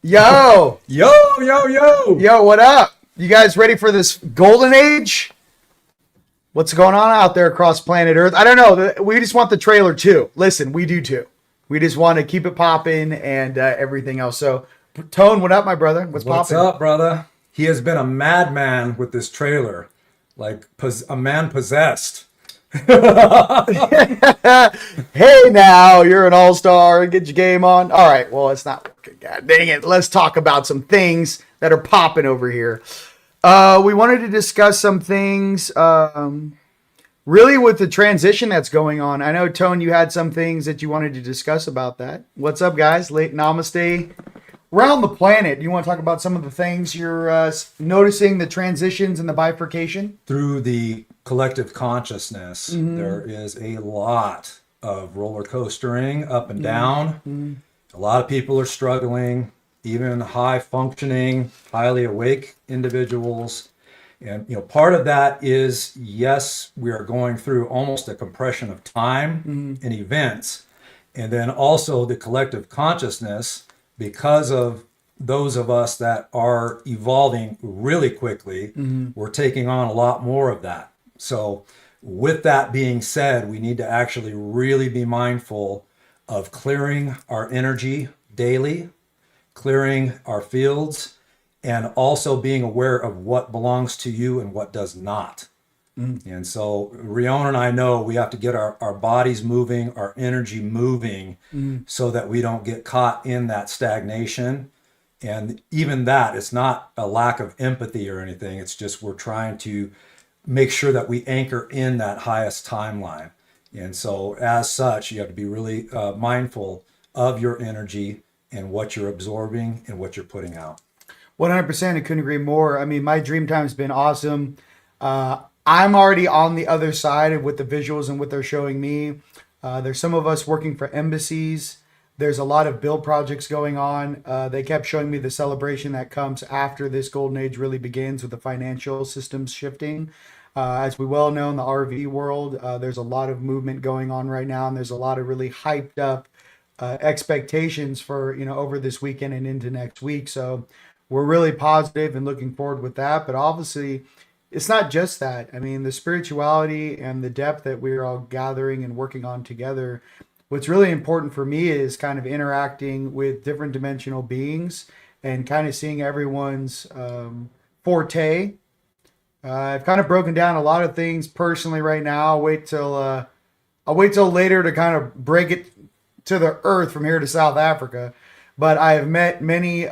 Yo, Yo, yo, yo. yo, what up? You guys ready for this golden age? What's going on out there across planet Earth? I don't know. We just want the trailer too. Listen, we do too. We just want to keep it popping and everything else. So, Tone, what up, my brother? What's popping? Up, brother? He has been a madman with this trailer, like a man possessed. Hey, now you're an all-star. Get your game on. All right. Well, it's not working. God dang it. Let's talk about some things that are popping over here. We wanted to discuss some things, really with the transition that's going on. I know, Tone, you had some things that you wanted to discuss about that. What's up, guys? Late namaste. Around the planet, you want to talk about some of the things you're noticing, the transitions and the bifurcation? Through the collective consciousness, there is a lot of roller coastering up and down. A lot of people are struggling, even high functioning, highly awake individuals. And part of that is, yes, we are going through almost a compression of time and events. And then also the collective consciousness, because of those of us that are evolving really quickly, we're taking on a lot more of that. So with that being said, we need to actually really be mindful of clearing our energy daily, clearing our fields, and also being aware of what belongs to you and what does not. And so Rion and I know we have to get our bodies moving, our energy moving, so that we don't get caught in that stagnation. And even that, it's not a lack of empathy or anything. It's just we're trying to make sure that we anchor in that highest timeline. And so as such, you have to be really mindful of your energy and what you're absorbing and what you're putting out. 100%. I couldn't agree more. I mean, my dream time's been awesome. I'm already on the other side of with the visuals and what they're showing me. There's some of us working for embassies. There's a lot of build projects going on. They kept showing me the celebration that comes after this golden age really begins with the financial systems shifting. As we well know in the RV world, there's a lot of movement going on right now, and there's a lot of really hyped up expectations for over this weekend and into next week. So we're really positive and looking forward with that. But obviously, it's not just that. I mean, the spirituality and the depth that we're all gathering and working on together. What's really important for me is kind of interacting with different dimensional beings and kind of seeing everyone's forte. I've kind of broken down a lot of things personally right now. I'll wait till later to kind of break it to the earth from here to South Africa. But I have met many.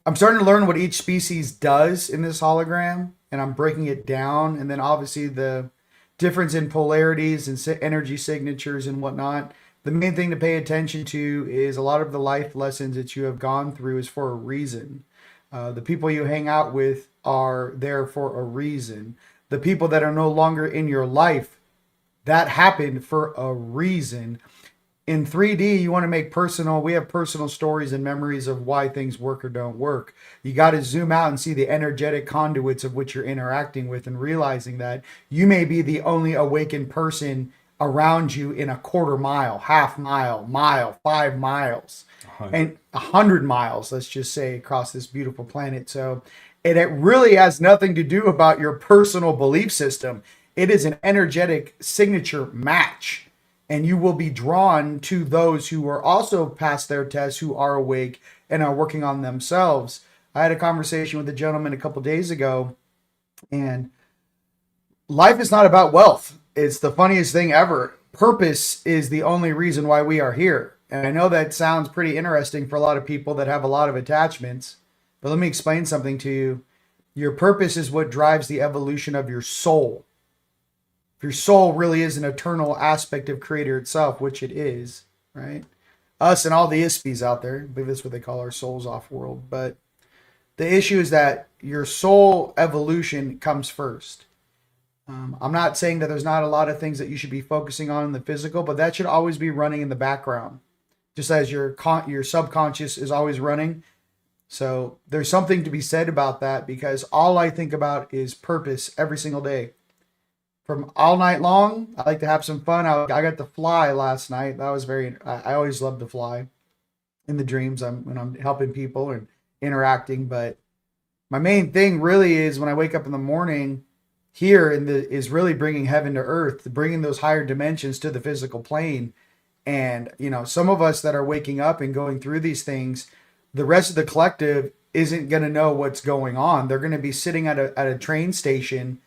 I'm starting to learn what each species does in this hologram, and I'm breaking it down. And then obviously the difference in polarities and energy signatures and whatnot. The main thing to pay attention to is a lot of the life lessons that you have gone through is for a reason. The people you hang out with are there for a reason. The people that are no longer in your life, that happened for a reason. In 3D, you want to make personal. We have personal stories and memories of why things work or don't work. You got to zoom out and see the energetic conduits of which you're interacting with and realizing that you may be the only awakened person around you in a quarter mile, half mile, 5 miles, 100. And 100 miles, let's just say, across this beautiful planet. So it really has nothing to do about your personal belief system. It is an energetic signature match. And you will be drawn to those who are also past their tests, who are awake and are working on themselves. I had a conversation with a gentleman a couple days ago, and life is not about wealth. It's the funniest thing ever. Purpose is the only reason why we are here. And I know that sounds pretty interesting for a lot of people that have a lot of attachments, but let me explain something to you. Your purpose is what drives the evolution of your soul. If your soul really is an eternal aspect of Creator itself, which it is, right? Us and all the ISPs out there, I believe that's what they call our souls off world. But the issue is that your soul evolution comes first. I'm not saying that there's not a lot of things that you should be focusing on in the physical, but that should always be running in the background, just as your subconscious is always running. So there's something to be said about that, because all I think about is purpose every single day. From all night long, I like to have some fun. I got to fly last night. That was I always love to fly. in the dreams. When I'm helping people and interacting, but my main thing really is when I wake up in the morning here is really bringing heaven to earth, bringing those higher dimensions to the physical plane. And, some of us that are waking up and going through these things, the rest of the collective isn't going to know what's going on. They're going to be sitting at a train station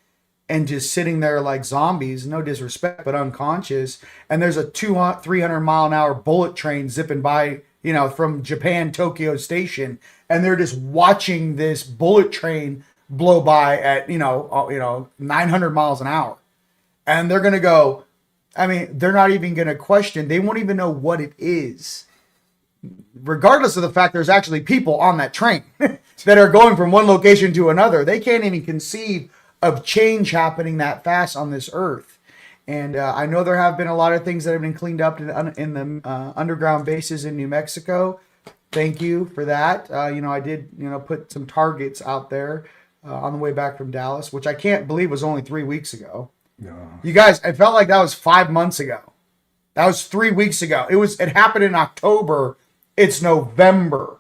and just sitting there like zombies, no disrespect, but unconscious. And there's a 300 mile an hour bullet train zipping by, from Japan, Tokyo Station. And they're just watching this bullet train blow by at, 900 miles an hour. And they're going to go, they're not even going to question. They won't even know what it is. Regardless of the fact there's actually people on that train that are going from one location to another. They can't even conceive of change happening that fast on this earth. And I know there have been a lot of things that have been cleaned up in the underground bases in New Mexico. Thank you for that. I did, put some targets out there on the way back from Dallas, which I can't believe was only 3 weeks ago. No. You guys, it felt like that was 5 months ago. That was 3 weeks ago. It happened in October. It's November.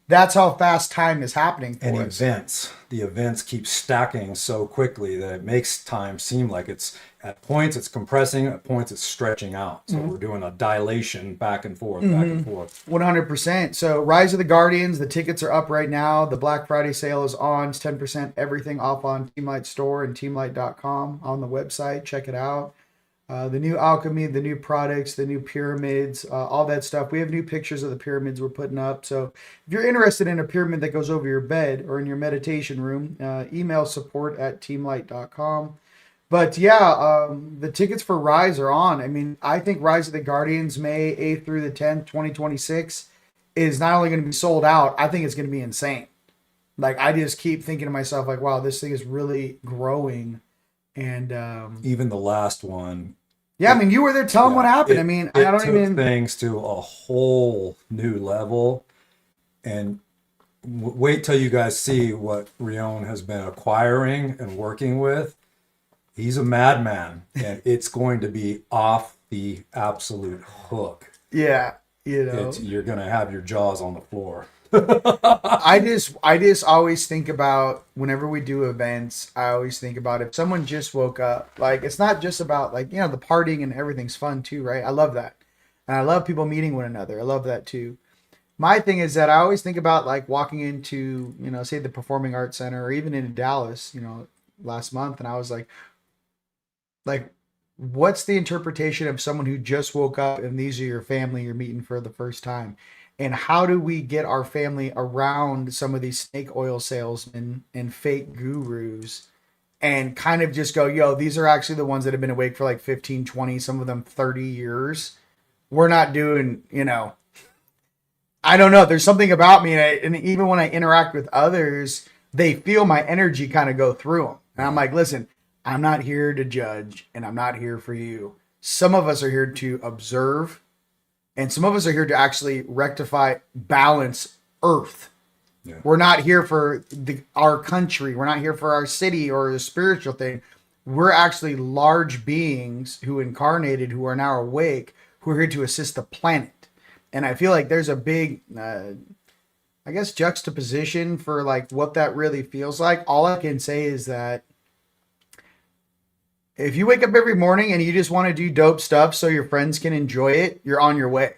That's how fast time is happening for us. The events keep stacking so quickly that it makes time seem like at points it's compressing, at points it's stretching out. So we're doing a dilation back and forth, back and forth. 100%. So Rise of the Guardians, the tickets are up right now. The Black Friday sale is on. It's 10% everything off on TeamLight store and teamlight.com on the website. Check it out. The new alchemy, the new products, the new pyramids, all that stuff. We have new pictures of the pyramids we're putting up. So if you're interested in a pyramid that goes over your bed or in your meditation room, email support@teamlight.com. But the tickets for Rise are on. I think Rise of the Guardians, May 8th through the 10th, 2026, is not only going to be sold out, I think it's going to be insane. Like, I just keep thinking to myself, like, wow, this thing is really growing. And even the last one. Yeah, you were there telling what happened. I don't even things to a whole new level. And wait till you guys see what Rion has been acquiring and working with. He's a madman, and it's going to be off the absolute hook. Yeah, you're going to have your jaws on the floor. I just always think about, whenever we do events, I always think about if someone just woke up, like, it's not just about, like, the partying and everything's fun too, right? I love that. And I love people meeting one another. I love that too. My thing is that I always think about, like, walking into, say the Performing Arts Center, or even in Dallas, last month. And I was like, what's the interpretation of someone who just woke up and these are your family you're meeting for the first time? And how do we get our family around some of these snake oil salesmen and fake gurus and kind of just go, yo, these are actually the ones that have been awake for like 15, 20, some of them 30 years. We're not doing, I don't know. There's something about me. And even when I interact with others, they feel my energy kind of go through them. And I'm like, listen, I'm not here to judge, and I'm not here for you. Some of us are here to observe. And some of us are here to actually rectify, balance Earth. Yeah. We're not here for our country. We're not here for our city or a spiritual thing. We're actually large beings who incarnated, who are now awake, who are here to assist the planet. And I feel like there's a big, juxtaposition for like what that really feels like. All I can say is that if you wake up every morning and you just want to do dope stuff so your friends can enjoy it, you're on your way.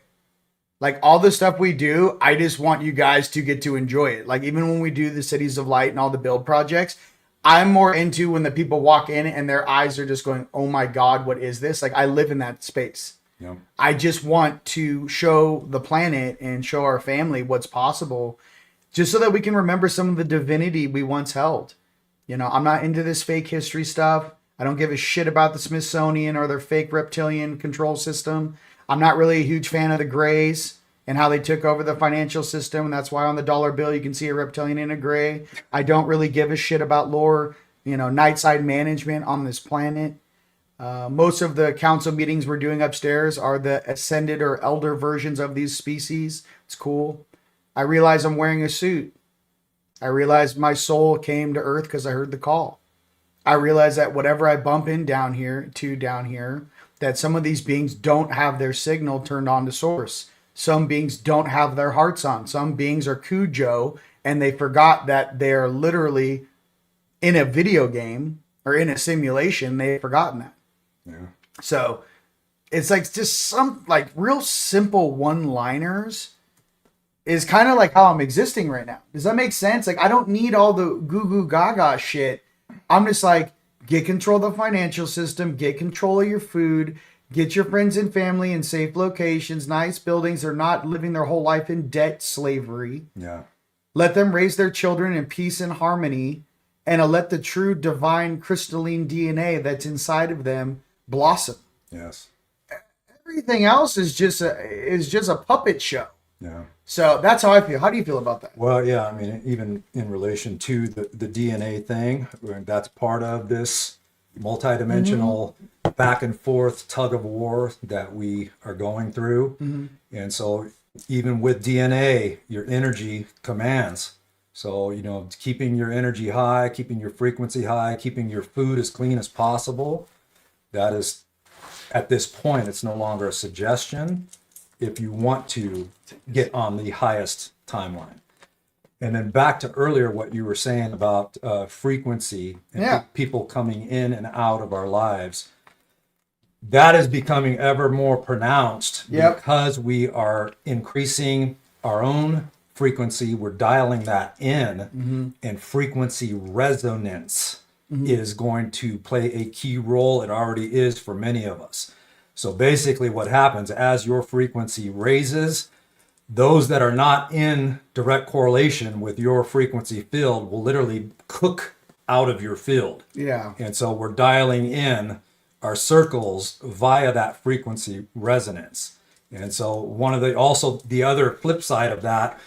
Like, all the stuff we do, I just want you guys to get to enjoy it. Like, even when we do the Cities of Light and all the build projects, I'm more into when the people walk in and their eyes are just going, oh my God, what is this? Like, I live in that space. Yeah. I just want to show the planet and show our family what's possible, just so that we can remember some of the divinity we once held. I'm not into this fake history stuff. I don't give a shit about the Smithsonian or their fake reptilian control system. I'm not really a huge fan of the Greys and how they took over the financial system. And that's why on the dollar bill, you can see a reptilian and a Grey. I don't really give a shit about lore, night side management on this planet. Most of the council meetings we're doing upstairs are the ascended or elder versions of these species. It's cool. I realize I'm wearing a suit. I realize my soul came to Earth because I heard the call. I realize that whatever I bump in down here, that some of these beings don't have their signal turned on to source. Some beings don't have their hearts on. Some beings are Cujo and they forgot that they're literally in a video game or in a simulation. They've forgotten that. Yeah. So it's like just some like real simple one-liners is kind of like how I'm existing right now. Does that make sense? Like I don't need all the goo goo gaga shit. I'm just like, get control of the financial system, get control of your food, get your friends and family in safe locations, nice buildings. They're not living their whole life in debt slavery. Yeah. Let them raise their children in peace and harmony, and let the true divine crystalline DNA that's inside of them blossom. Yes. Everything else is just a puppet show. Yeah. So that's how I feel. How do you feel about that? Well, yeah, I mean, even in relation to the DNA thing, that's part of this multidimensional back and forth tug of war that we are going through. And so even with DNA, your energy commands. So, you know, keeping your energy high, keeping your frequency high, keeping your food as clean as possible, that is, at this point, it's no longer a suggestion if you want to get on the highest timeline. And then back to earlier, what you were saying about frequency and people coming in and out of our lives, that is becoming ever more pronounced because we are increasing our own frequency. We're dialing that in, and frequency resonance is going to play a key role. It already is for many of us. So basically what happens as your frequency raises, those that are not in direct correlation with your frequency field will literally cook out of your field. Yeah. And so we're dialing in our circles via that frequency resonance. And so also the other flip side of that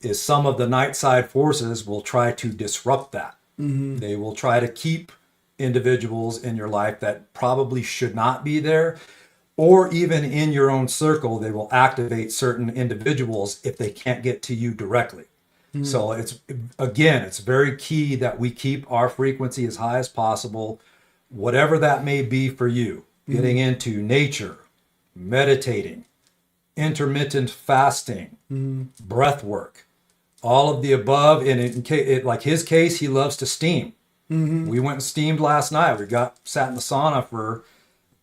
is some of the night side forces will try to disrupt that. They will try to keep individuals in your life that probably should not be there. Or even in your own circle, they will activate certain individuals if they can't get to you directly. So it's very key that we keep our frequency as high as possible, whatever that may be for you. Getting into nature, meditating, intermittent fasting, breath work, all of the above. And like his case, he loves to steam. We went and steamed last night. We sat in the sauna for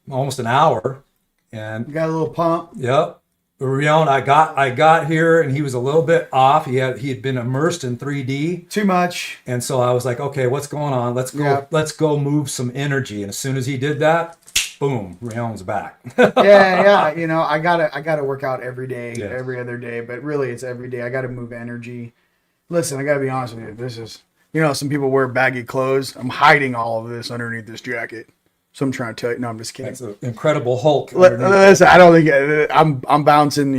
almost an hour. And You got a little pump. Yep. Rion, I got here and he was a little bit off. He had been immersed in 3D. Too much. And so I was like, okay, what's going on? Let's go move some energy. And as soon as he did that, boom, Rion's back. yeah. You know, I gotta work out every day, Yes. every other day, but really it's every day. I gotta move energy. Listen, I gotta be honest with you. This is, you know, some people wear baggy clothes. I'm hiding all of this underneath this jacket. So I'm trying to tell you. No, I'm just kidding. That's an incredible Hulk. Listen, I don't think I'm bouncing,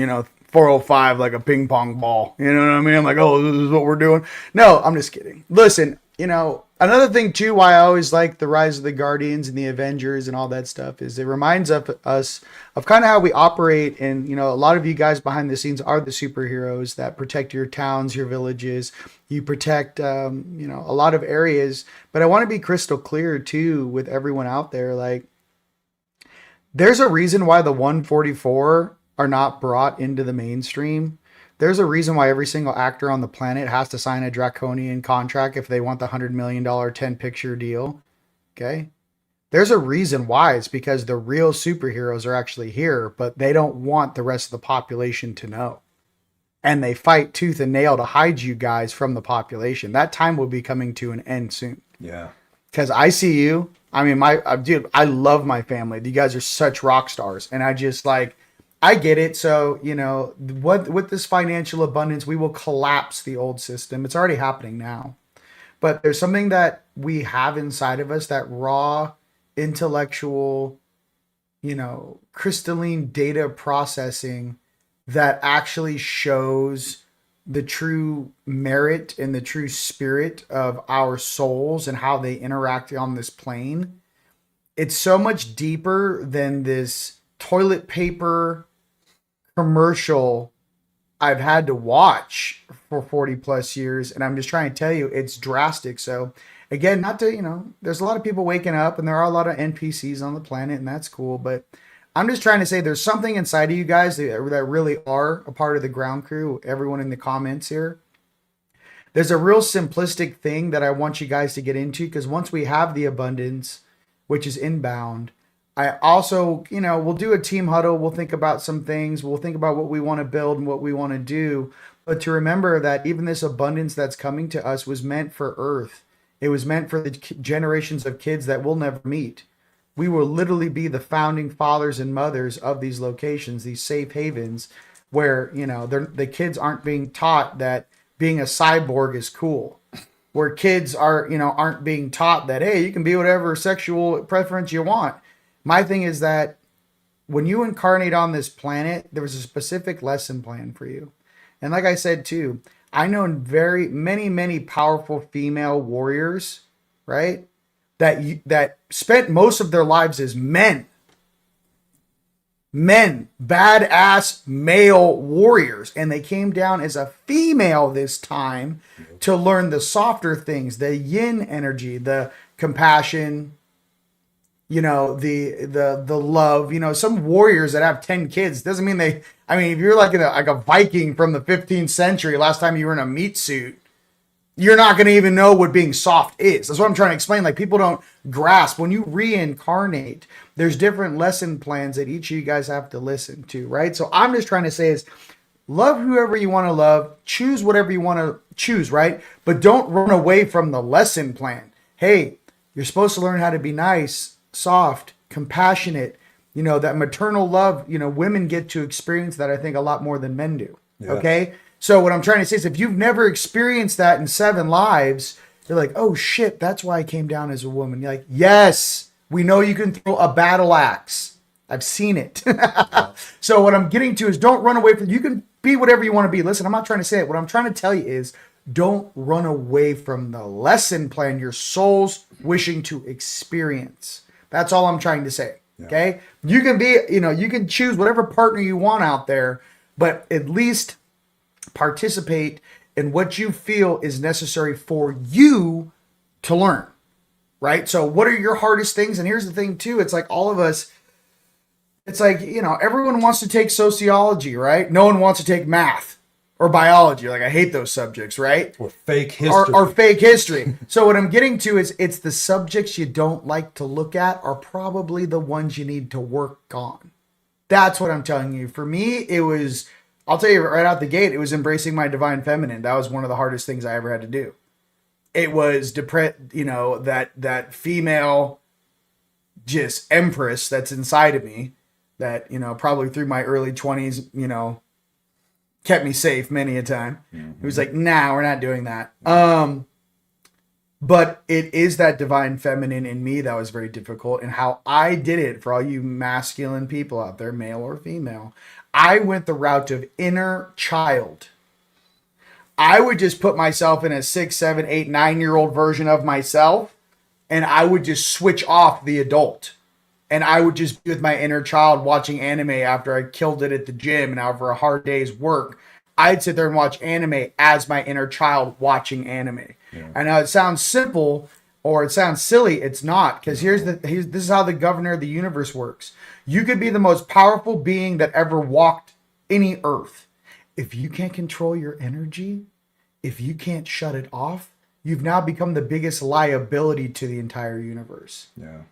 405 like a ping pong ball. You know what I mean? I'm like, oh, this is what we're doing. No, I'm just kidding. Listen, another thing too, why I always like the Rise of the Guardians and the Avengers and all that stuff is it reminds us of kind of how we operate. And, a lot of you guys behind the scenes are the superheroes that protect your towns, your villages. You protect, a lot of areas. But I want to be crystal clear too with everyone out there. Like, there's a reason why the 144 are not brought into the mainstream. There's a reason why every single actor on the planet has to sign a draconian contract if they want the $100 million 10-picture deal. Okay? There's a reason why. It's because the real superheroes are actually here, but they don't want the rest of the population to know. And they fight tooth and nail to hide you guys from the population. That time will be coming to an end soon. Yeah. Because I see you. I mean, dude, I love my family. You guys are such rock stars. And I just I get it. So, with this financial abundance, we will collapse the old system. It's already happening now. But there's something that we have inside of us, that raw, intellectual, crystalline data processing that actually shows the true merit and the true spirit of our souls and how they interact on this plane. It's so much deeper than this toilet paper commercial I've had to watch for 40 plus years. And I'm just trying to tell you, it's drastic. So again, not to, there's a lot of people waking up and there are a lot of NPCs on the planet and that's cool. But I'm just trying to say there's something inside of you guys that really are a part of the ground crew, everyone in the comments here. There's a real simplistic thing that I want you guys to get into, because once we have the abundance, which is inbound, I also, we'll do a team huddle. We'll think about some things. We'll think about what we want to build and what we want to do. But to remember that even this abundance that's coming to us was meant for Earth. It was meant for the generations of kids that we'll never meet. We will literally be the founding fathers and mothers of these locations, these safe havens, where, the kids aren't being taught that being a cyborg is cool. Where kids aren't being taught that, hey, you can be whatever sexual preference you want. My thing is that when you incarnate on this planet, there was a specific lesson plan for you. And like I said, too, I know very many powerful female warriors, right? That spent most of their lives as men, badass male warriors. And they came down as a female this time to learn the softer things, the yin energy, the compassion, the love. Some warriors that have 10 kids doesn't mean if you're like a Viking from the 15th century, last time you were in a meat suit, you're not going to even know what being soft is. That's what I'm trying to explain. Like, people don't grasp when you reincarnate, there's different lesson plans that each of you guys have to listen to, right? So I'm just trying to say is, love whoever you want to love, choose whatever you want to choose, right? But don't run away from the lesson plan. Hey, you're supposed to learn how to be nice, soft, compassionate, that maternal love. Women get to experience that, I think, a lot more than men do. Yeah. Okay. So what I'm trying to say is, if you've never experienced that in 7 lives, you're like, oh shit, that's why I came down as a woman. You're like, yes, we know you can throw a battle axe. I've seen it. So what I'm getting to is, don't run away from, you can be whatever you want to be. Listen, I'm not trying to say it. What I'm trying to tell you is, don't run away from the lesson plan your soul's wishing to experience. That's all I'm trying to say. Yeah. Okay. You can be, you can choose whatever partner you want out there, but at least participate in what you feel is necessary for you to learn. Right. So what are your hardest things? And here's the thing too. It's like all of us, it's like, everyone wants to take sociology, right? No one wants to take math or biology. Like, I hate those subjects, right? Or fake history. Or fake history. So what I'm getting to is, it's the subjects you don't like to look at are probably the ones you need to work on. That's what I'm telling you. For me, it was, I'll tell you right out the gate, it was embracing my divine feminine. That was one of the hardest things I ever had to do. It was that female just empress that's inside of me that, probably through my early 20s, kept me safe many a time. Mm-hmm. It was like, nah, we're not doing that. But it is that divine feminine in me that was very difficult. And how I did it, for all you masculine people out there, male or female, I went the route of inner child. I would just put myself in a 6, 7, 8, 9-year-old version of myself, and I would just switch off the adult. And I would just be with my inner child watching anime after I killed it at the gym and after a hard day's work. I'd sit there and watch anime as my inner child watching anime. Yeah. I know it sounds simple or it sounds silly. It's not, because this is how the governor of the universe works. You could be the most powerful being that ever walked any earth. If you can't control your energy, if you can't shut it off, you've now become the biggest liability to the entire universe. Yeah.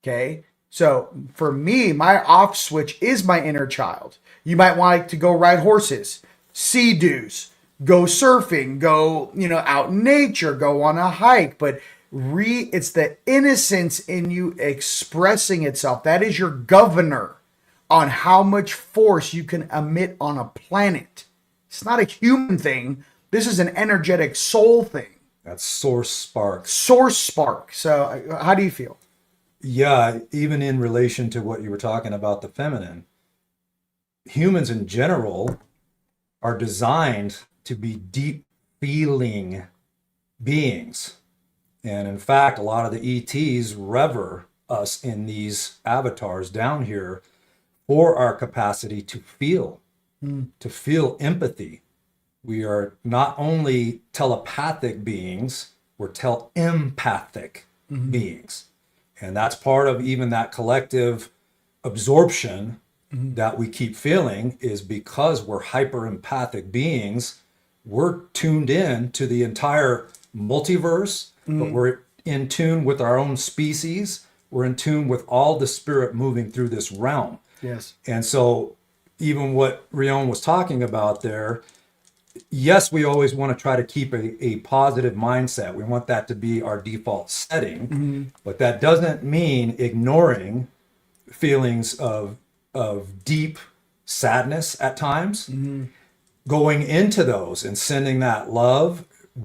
Okay. So for me, my off switch is my inner child. You might want to go ride horses, sea-doos, go surfing, go, out in nature, go on a hike, but it's the innocence in you expressing itself. That is your governor on how much force you can emit on a planet. It's not a human thing. This is an energetic soul thing. That's source spark. Source spark. So how do you feel? Yeah, even in relation to what you were talking about, the feminine, humans in general are designed to be deep feeling beings. And in fact, a lot of the ETs rever us in these avatars down here for our capacity to feel empathy. We are not only telepathic beings, we're empathic beings. And that's part of even that collective absorption that we keep feeling is because we're hyper empathic beings. We're tuned in to the entire multiverse, but we're in tune with our own species. We're in tune with all the spirit moving through this realm. Yes. And so even what Rion was talking about there, yes, we always want to try to keep a positive mindset. We want that to be our default setting, but that doesn't mean ignoring feelings of deep sadness at times. Going into those and sending that love.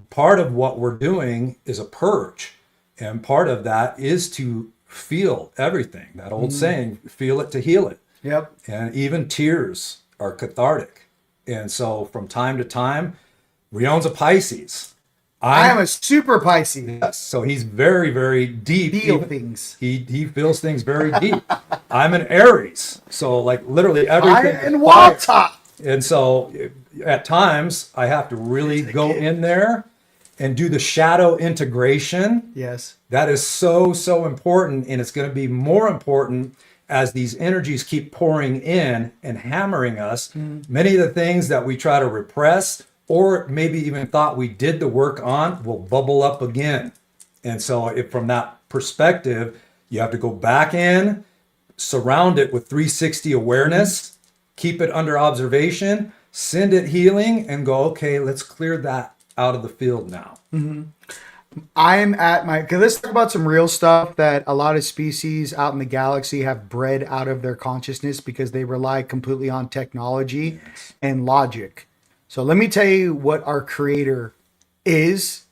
Part of what we're doing is a purge, and part of that is to feel everything. That old saying, feel it to heal it. Yep. And even tears are cathartic. And so from time to time, Rion's a Pisces. I am a super Pisces. Yes, so he's very, very deep. Feel things. He feels things very deep. I'm an Aries. So like literally everything. Fire and water. And so at times I have to really go in there and do the shadow integration. Yes. That is so, so important. And it's going to be more important as these energies keep pouring in and hammering us. Many of the things that we try to repress or maybe even thought we did the work on will bubble up again. And so if from that perspective, you have to go back in, surround it with 360 awareness, keep it under observation, send it healing, and go, okay, let's clear that out of the field now. I'm at my, because let's talk about some real stuff that a lot of species out in the galaxy have bred out of their consciousness because they rely completely on technology and logic. So let me tell you what our creator is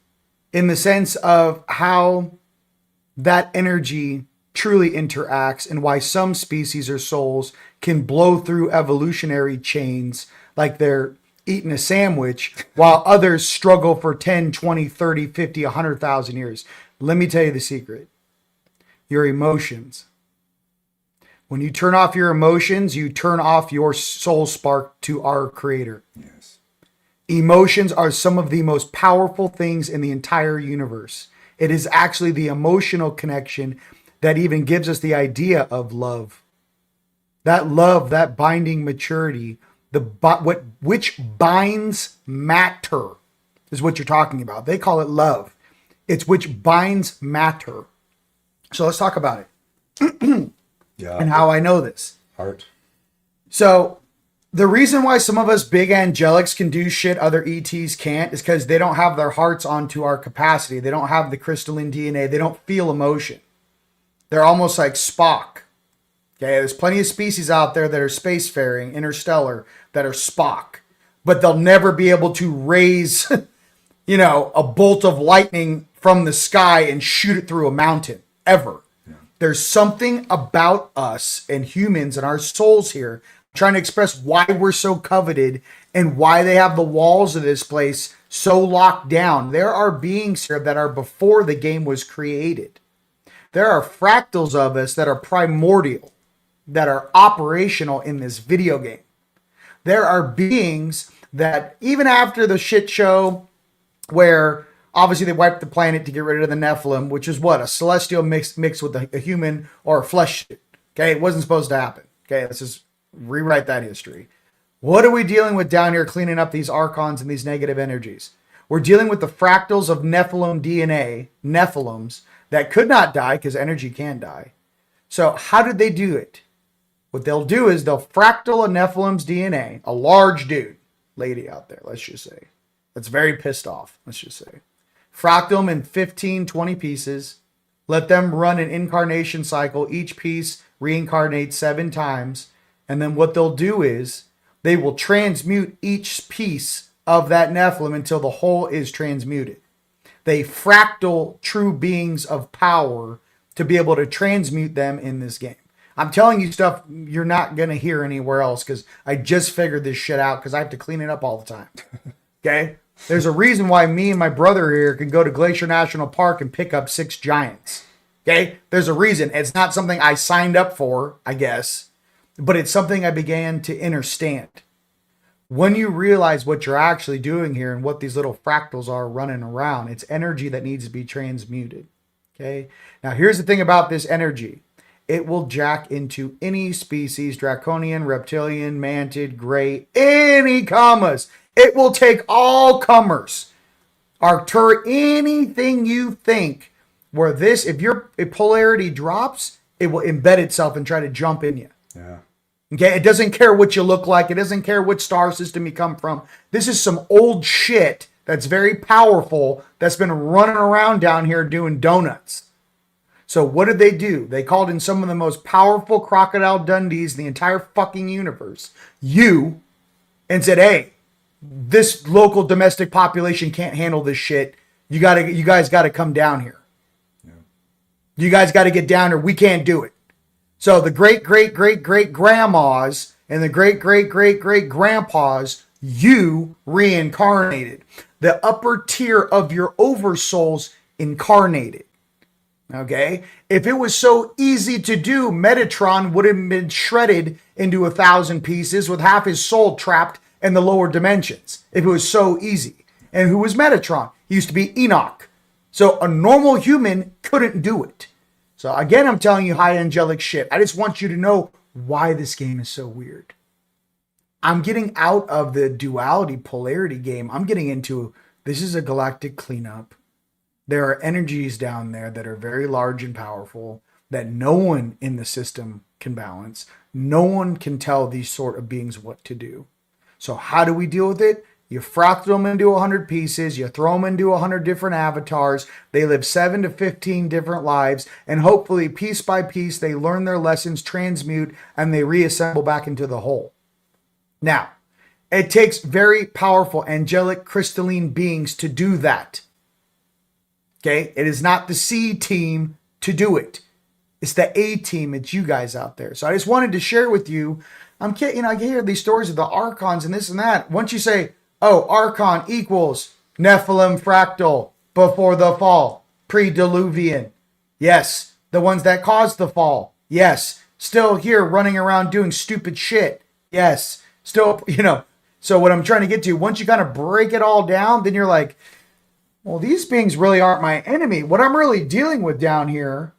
in the sense of how that energy truly interacts and why some species or souls can blow through evolutionary chains like they're eating a sandwich while others struggle for 10, 20, 30, 50, 100,000 years. Let me tell you the secret. Your emotions. When you turn off your emotions, you turn off your soul spark to our creator. Yes. Emotions are some of the most powerful things in the entire universe. It is actually the emotional connection that even gives us the idea of love. That love, that binding maturity, which binds matter is what you're talking about. They call it love. It's which binds matter. So let's talk about it. Yeah. And how I know this. Heart. So the reason why some of us big angelics can do shit other ETs can't is because they don't have their hearts onto our capacity. They don't have the crystalline DNA. They don't feel emotion. They're almost like Spock. Okay, there's plenty of species out there that are spacefaring, interstellar, that are Spock. But they'll never be able to raise, a bolt of lightning from the sky and shoot it through a mountain, ever. Yeah. There's something about us and humans and our souls here trying to express why we're so coveted and why they have the walls of this place so locked down. There are beings here that are before the game was created. There are fractals of us that are primordial, that are operational in this video game. There are beings that even after the shit show where obviously they wiped the planet to get rid of the Nephilim, which is what? A celestial mixed with a human or a flesh. Okay, it wasn't supposed to happen. Okay, let's just rewrite that history. What are we dealing with down here cleaning up these archons and these negative energies? We're dealing with the fractals of Nephilim DNA, Nephilims, that could not die because energy can die. So how did they do it? What they'll do is they'll fractal a Nephilim's DNA, a large dude, lady out there, let's just say, that's very pissed off, let's just say. Fractal them in 15, 20 pieces, let them run an incarnation cycle, each piece reincarnates 7 times, and then what they'll do is they will transmute each piece of that Nephilim until the whole is transmuted. They fractal true beings of power to be able to transmute them in this game. I'm telling you stuff you're not going to hear anywhere else because I just figured this shit out because I have to clean it up all the time. Okay? There's a reason why me and my brother here can go to Glacier National Park and pick up 6 giants. Okay? There's a reason. It's not something I signed up for, I guess, but it's something I began to understand. When you realize what you're actually doing here and what these little fractals are running around, it's energy that needs to be transmuted. Okay? Now, here's the thing about this energy. it will jack into any species, draconian, reptilian, mantid, gray, any commas. It will take all comers. Arctur, anything you think where this, if polarity drops, it will embed itself and try to jump in you. Yeah. Okay, it doesn't care what you look like. It doesn't care what star system you come from. This is some old shit that's very powerful that's been running around down here doing donuts. So what did they do? They called in some of the most powerful Crocodile Dundees in the entire fucking universe, and said, hey, this local domestic population can't handle this shit. You guys gotta come down here. Yeah. You guys gotta get down here. We can't do it. So the great-great-great-great-grandmas and the great-great-great-great-grandpas, you reincarnated. The upper tier of your oversouls incarnated. Okay? If it was so easy to do, Metatron would have been shredded into 1,000 pieces with half his soul trapped in the lower dimensions. If it was so easy. And who was Metatron? He used to be Enoch. So a normal human couldn't do it. So again, I'm telling you high angelic shit. I just want you to know why this game is so weird. I'm getting out of the duality polarity game. I'm getting into, this is a galactic cleanup. There are energies down there that are very large and powerful that no one in the system can balance. No one can tell these sort of beings what to do. So how do we deal with it? You fractal them into 100 pieces. You throw them into 100 different avatars. They live 7 to 15 different lives. And hopefully, piece by piece, they learn their lessons, transmute, and they reassemble back into the whole. Now, it takes very powerful angelic crystalline beings to do that. Okay? It is not the C team to do it. It's the A team. It's you guys out there. So I just wanted to share with you. I hear these stories of the archons and this and that. Once you say, oh, Archon equals Nephilim fractal before the fall, pre-diluvian. Yes. The ones that caused the fall. Yes. Still here running around doing stupid shit. Yes. Still, So what I'm trying to get to, once you kind of break it all down, then you're like, well, these beings really aren't my enemy. What I'm really dealing with down here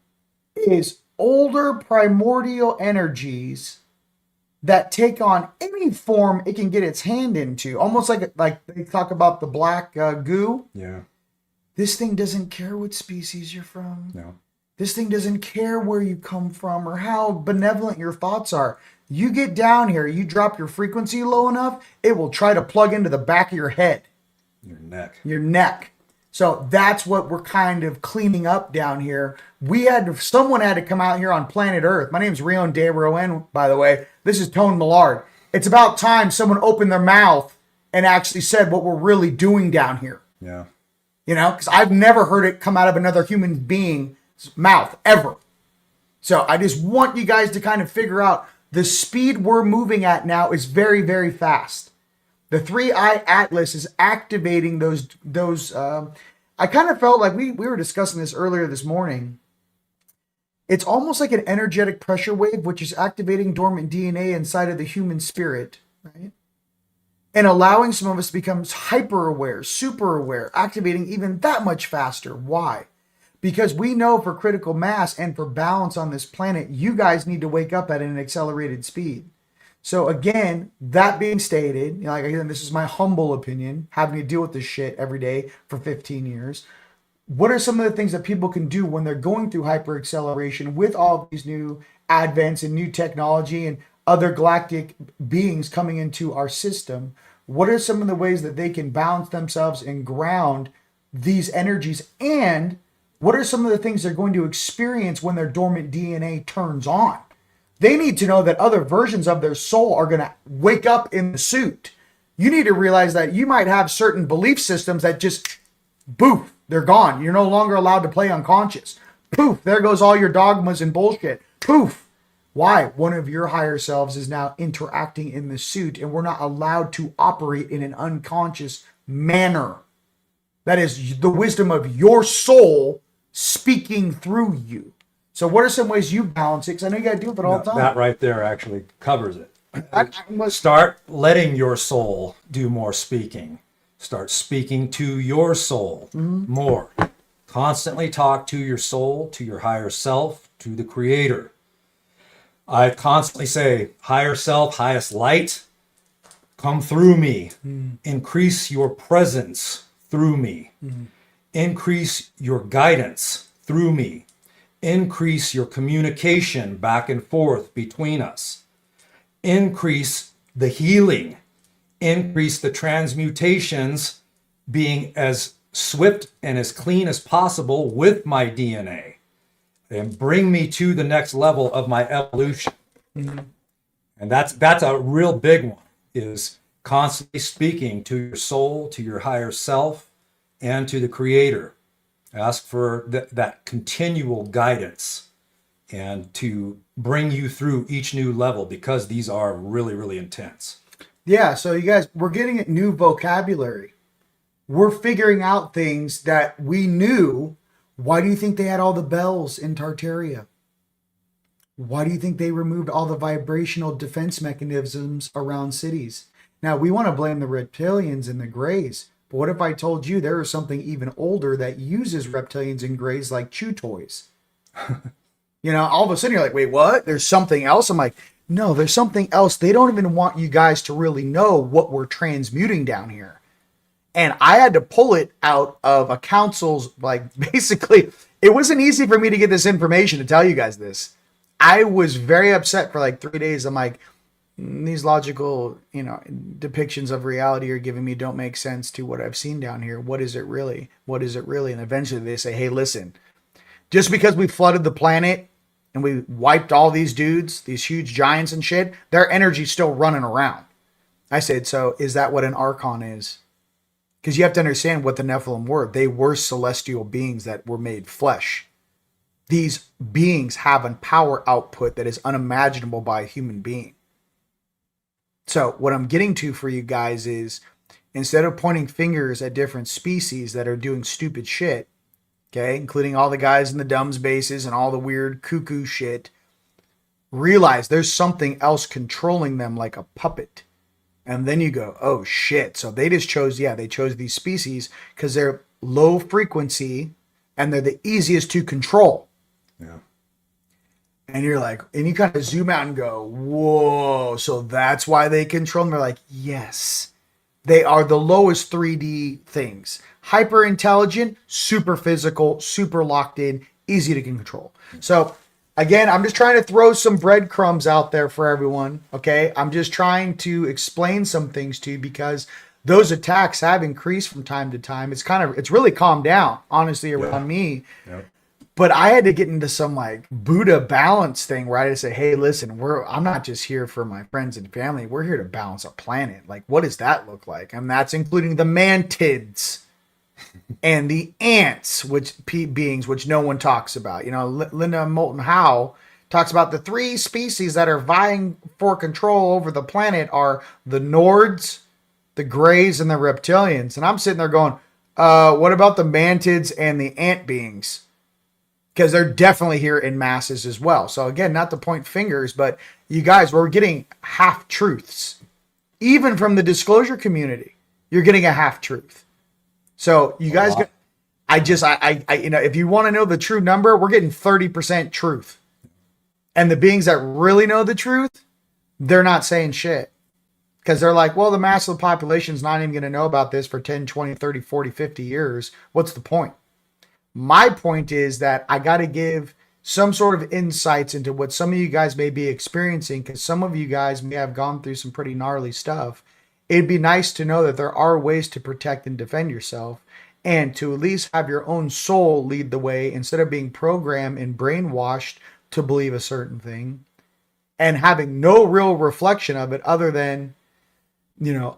is older primordial energies that take on any form it can get its hand into. Almost like they talk about the black goo. Yeah. This thing doesn't care what species you're from. No. This thing doesn't care where you come from or how benevolent your thoughts are. You get down here, you drop your frequency low enough, it will try to plug into the back of your head. Your neck. So that's what we're kind of cleaning up down here. Someone had to come out here on planet Earth. My name's Rion de Rouen, by the way. This is Tone Mellard. It's about time someone opened their mouth and actually said what we're really doing down here. Yeah. Because I've never heard it come out of another human being's mouth, ever. So I just want you guys to kind of figure out the speed we're moving at now is very, very fast. The 3-eye atlas is activating those. I kind of felt like we were discussing this earlier this morning. It's almost like an energetic pressure wave, which is activating dormant DNA inside of the human spirit, right? And allowing some of us to become hyper aware, super aware, activating even that much faster. Why? Because we know for critical mass and for balance on this planet, you guys need to wake up at an accelerated speed. So again, that being stated, this is my humble opinion, having to deal with this shit every day for 15 years. What are some of the things that people can do when they're going through hyperacceleration with all of these new advents and new technology and other galactic beings coming into our system? What are some of the ways that they can balance themselves and ground these energies? And what are some of the things they're going to experience when their dormant DNA turns on? They need to know that other versions of their soul are going to wake up in the suit. You need to realize that you might have certain belief systems that just, boof, they're gone. You're no longer allowed to play unconscious. Poof, there goes all your dogmas and bullshit. Poof. Why? One of your higher selves is now interacting in the suit, and we're not allowed to operate in an unconscious manner. That is the wisdom of your soul speaking through you. So what are some ways you balance it? Because I know you got to deal with it all the time. That right there actually covers it. Start letting your soul do more speaking. Start speaking to your soul more. Constantly talk to your soul, to your higher self, to the creator. I constantly say, higher self, highest light, come through me. Increase your presence through me. Increase your guidance through me. Increase your communication back and forth between us. Increase the healing. Increase the transmutations being as swift and as clean as possible with my DNA. And bring me to the next level of my evolution. And that's a real big one, is constantly speaking to your soul, to your higher self, and to the Creator. Ask for that continual guidance and to bring you through each new level, because these are really, really intense. Yeah, so you guys, we're getting new vocabulary. We're figuring out things that we knew. Why do you think they had all the bells in Tartaria? Why do you think they removed all the vibrational defense mechanisms around cities? Now, we want to blame the reptilians and the grays, but what if I told you there is something even older that uses reptilians and grays like chew toys? All of a sudden you're like, wait, what? There's something else? I'm like, no, there's something else. They don't even want you guys to really know what we're transmuting down here. And I had to pull it out of a council's, basically, it wasn't easy for me to get this information to tell you guys this. I was very upset for 3 days. I'm like, these logical, depictions of reality are giving me don't make sense to what I've seen down here. What is it really? What is it really? And eventually they say, hey, listen, just because we flooded the planet and we wiped all these dudes, these huge giants and shit, their energy's still running around. I said, so is that what an Archon is? Because you have to understand what the Nephilim were. They were celestial beings that were made flesh. These beings have a power output that is unimaginable by a human being. So what I'm getting to for you guys is, instead of pointing fingers at different species that are doing stupid shit, okay, including all the guys in the dumbs bases and all the weird cuckoo shit, realize there's something else controlling them like a puppet. And then you go, oh shit. So they just chose, they chose these species because they're low frequency and they're the easiest to control. Yeah. And you're like, and you kind of zoom out and go, whoa. So that's why they control them. They're like, yes, they are the lowest 3D things. Hyper intelligent, super physical, super locked in, easy to control. So again, I'm just trying to throw some breadcrumbs out there for everyone, okay? I'm just trying to explain some things to you because those attacks have increased from time to time. It's really calmed down, honestly, around me. Yeah. But I had to get into some Buddha balance thing where I had to say, hey, listen, I'm not just here for my friends and family. We're here to balance a planet. What does that look like? And that's including the mantids and the ants, which beings, which no one talks about. Linda Moulton Howe talks about the 3 species that are vying for control over the planet are the Nords, the Greys, and the Reptilians. And I'm sitting there going, what about the mantids and the ant beings? Because they're definitely here in masses as well. So again, not to point fingers, but you guys, we're getting half-truths. Even from the disclosure community, you're getting a half-truth. So you guys, if you want to know the true number, we're getting 30% truth. And the beings that really know the truth, they're not saying shit. Because they're like, well, the mass of the population is not even going to know about this for 10, 20, 30, 40, 50 years. What's the point? My point is that I got to give some sort of insights into what some of you guys may be experiencing, because some of you guys may have gone through some pretty gnarly stuff. It'd be nice to know that there are ways to protect and defend yourself, and to at least have your own soul lead the way instead of being programmed and brainwashed to believe a certain thing and having no real reflection of it other than,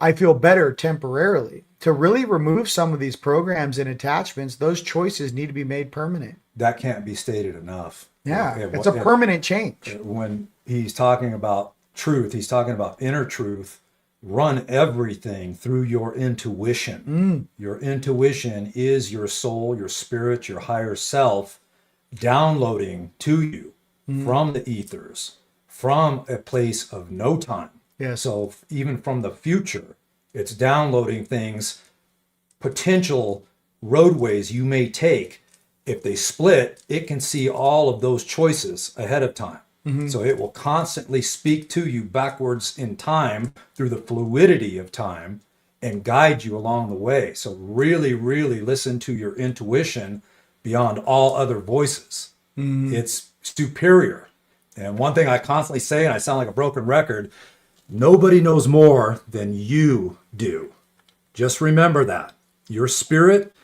I feel better temporarily. To really remove some of these programs and attachments, those choices need to be made permanent. That can't be stated enough. Yeah, it's a permanent change. When he's talking about truth, he's talking about inner truth. Run everything through your intuition. Your intuition is your soul, your spirit, your higher self downloading to you from the ethers, from a place of no time. Yeah. So even from the future, it's downloading things, potential roadways you may take. If they split, it can see all of those choices ahead of time. So it will constantly speak to you backwards in time through the fluidity of time and guide you along the way. So really, really listen to your intuition beyond all other voices. It's superior. And one thing I constantly say, and I sound like a broken record, nobody knows more than you do. Just remember that. Your spirit,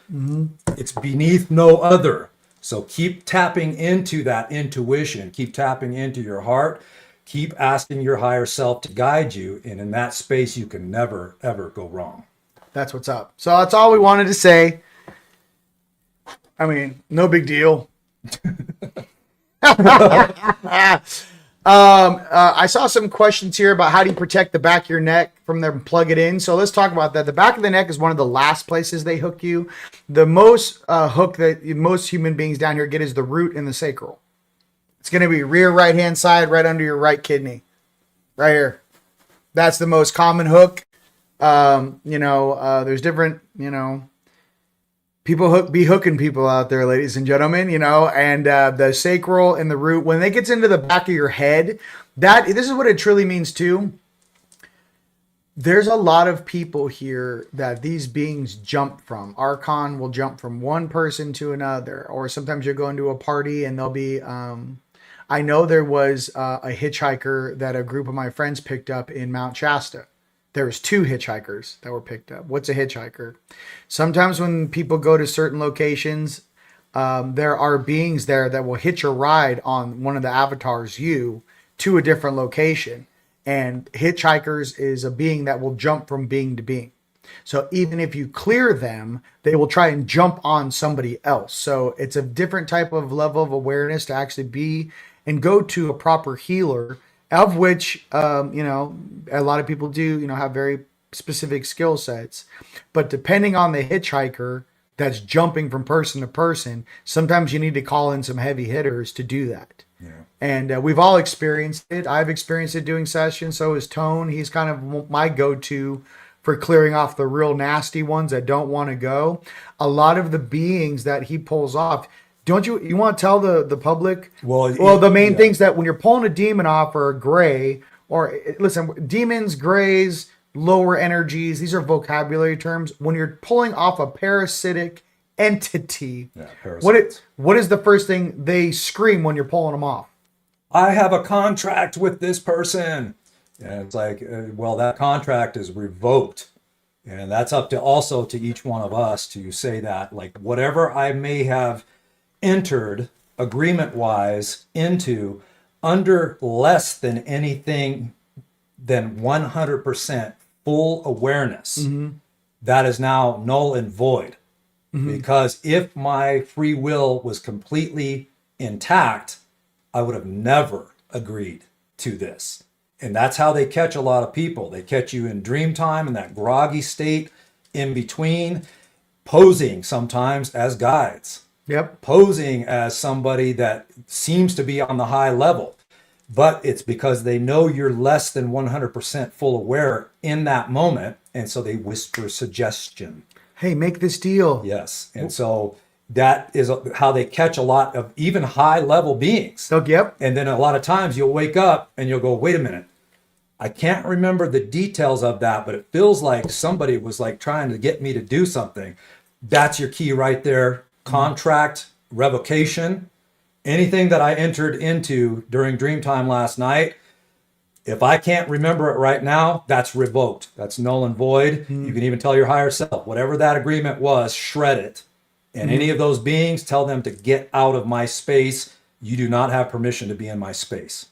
it's beneath no other. So keep tapping into that intuition. Keep tapping into your heart. Keep asking your higher self to guide you. And in that space, you can never, ever go wrong. That's what's up. So that's all we wanted to say. I mean, no big deal. I saw some questions here about how do you protect the back of your neck from them plug it in. So let's talk about that. The back of the neck is one of the last places they hook you. The most hook that most human beings down here get is the root and the sacral. It's going to be rear right hand side, right under your right kidney, right here. That's the most common hook. There's different, people be hooking people out there, ladies and gentlemen, and the sacral and the root, when it gets into the back of your head, this is what it truly means too. There's a lot of people here that these beings jump from. Archon will jump from one person to another, or sometimes you're going to a party and they'll be, I know there was a hitchhiker that a group of my friends picked up in Mount Shasta. There was 2 hitchhikers that were picked up. What's a hitchhiker? Sometimes when people go to certain locations, there are beings there that will hitch a ride on one of the avatars, you, to a different location. And hitchhikers is a being that will jump from being to being. So even if you clear them, they will try and jump on somebody else. So it's a different type of level of awareness to actually be and go to a proper healer, of which, a lot of people do, have very specific skill sets. But depending on the hitchhiker that's jumping from person to person, sometimes you need to call in some heavy hitters to do that. Yeah. And we've all experienced it. I've experienced it doing sessions. So is Tone. He's kind of my go-to for clearing off the real nasty ones that don't want to go. A lot of the beings that he pulls off, don't you want to tell the public? Well, the main things that when you're pulling a demon off are gray, or listen, demons, grays, lower energies, these are vocabulary terms. When you're pulling off a parasitic entity, what is the first thing they scream when you're pulling them off? I have a contract with this person. And it's like, that contract is revoked. And that's up to each one of us to say that, like, whatever I may have entered agreement-wise into under less than anything than 100% full awareness, that is now null and void. Because if my free will was completely intact, I would have never agreed to this. And that's how they catch a lot of people. They catch you in dream time, in that groggy state in between, posing sometimes as guides. Yep. Posing as somebody that seems to be on the high level. But it's because they know you're less than 100% full aware in that moment. And so they whisper suggestion. Hey, make this deal. Yes. And so that is how they catch a lot of even high level beings. Oh, yep. And then a lot of times you'll wake up and you'll go, wait a minute. I can't remember the details of that, but it feels like somebody was like trying to get me to do something. That's your key right there. Contract, revocation, anything that I entered into during dream time last night. If I can't remember it right now, that's revoked. That's null and void. You can even tell your higher self, whatever that agreement was, shred it. And any of those beings, tell them to get out of my space. You do not have permission to be in my space.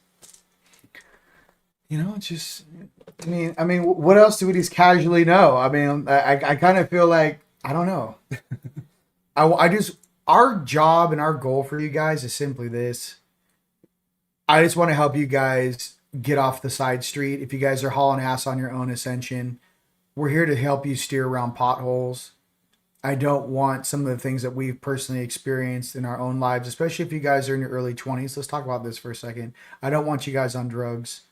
It's just, I mean, what else do we just casually know? I mean, I kind of feel like, I don't know. Our job and our goal for you guys is simply this. I just want to help you guys get off the side street. If you guys are hauling ass on your own ascension, we're here to help you steer around potholes. I don't want some of the things that we've personally experienced in our own lives, especially if you guys are in your early 20s. Let's talk about this for a second. I don't want you guys on drugs.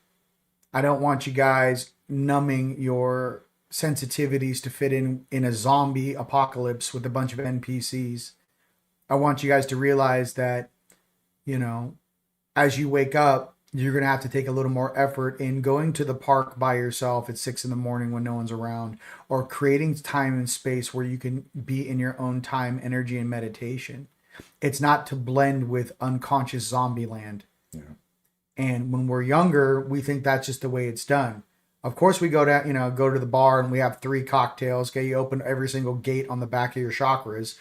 I don't want you guys numbing your sensitivities to fit in a zombie apocalypse with a bunch of NPCs. I want you guys to realize that, as you wake up, you're going to have to take a little more effort in going to the park by yourself at 6 in the morning when no one's around, or creating time and space where you can be in your own time, energy, and meditation. It's not to blend with unconscious zombie land. Yeah. And when we're younger, we think that's just the way it's done. Of course, we go down, go to the bar and we have 3 cocktails. Okay, you open every single gate on the back of your chakras.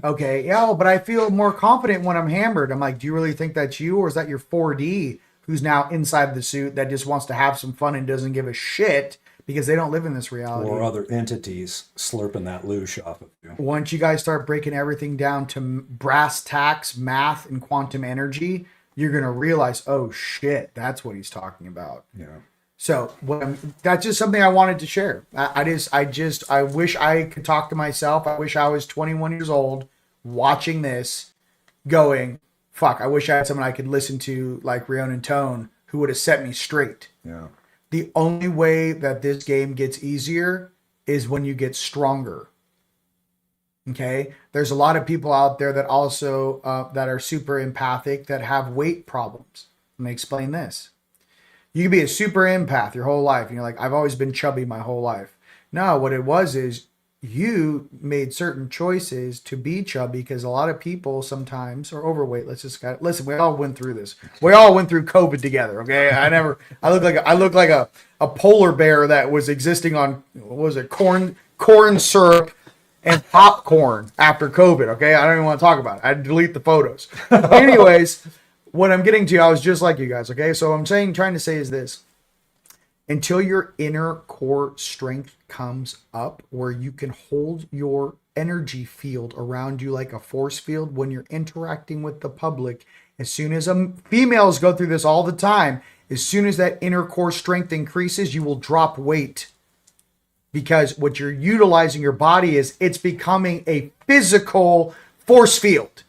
Okay, yeah, but I feel more confident when I'm hammered. I'm like, do you really think that's you, or is that your 4D who's now inside the suit that just wants to have some fun and doesn't give a shit because they don't live in this reality? Or other entities slurping that loosh off of you. Once you guys start breaking everything down to brass tacks, math, and quantum energy, you're gonna realize, oh shit, that's what he's talking about. Yeah. So that's just something I wanted to share. I wish I could talk to myself. I wish I was 21 years old watching this going, fuck, I wish I had someone I could listen to like Rion and Tone who would have set me straight. Yeah. The only way that this game gets easier is when you get stronger. Okay? There's a lot of people out there that also that are super empathic that have weight problems. Let me explain this. You can be a super empath your whole life. And you're like, I've always been chubby my whole life. No, what it was is you made certain choices to be chubby because a lot of people sometimes are overweight. Listen, we all went through this. We all went through COVID together. Okay. I look like a polar bear that was existing on, what was it? Corn syrup and popcorn after COVID. Okay. I don't even want to talk about it. I delete the photos. Anyways, what I'm getting to, I was just like you guys, okay? So what I'm trying to say is this. Until your inner core strength comes up where you can hold your energy field around you like a force field when you're interacting with the public, as soon as females go through this all the time, as soon as that inner core strength increases, you will drop weight. Because what you're utilizing your body is, it's becoming a physical force field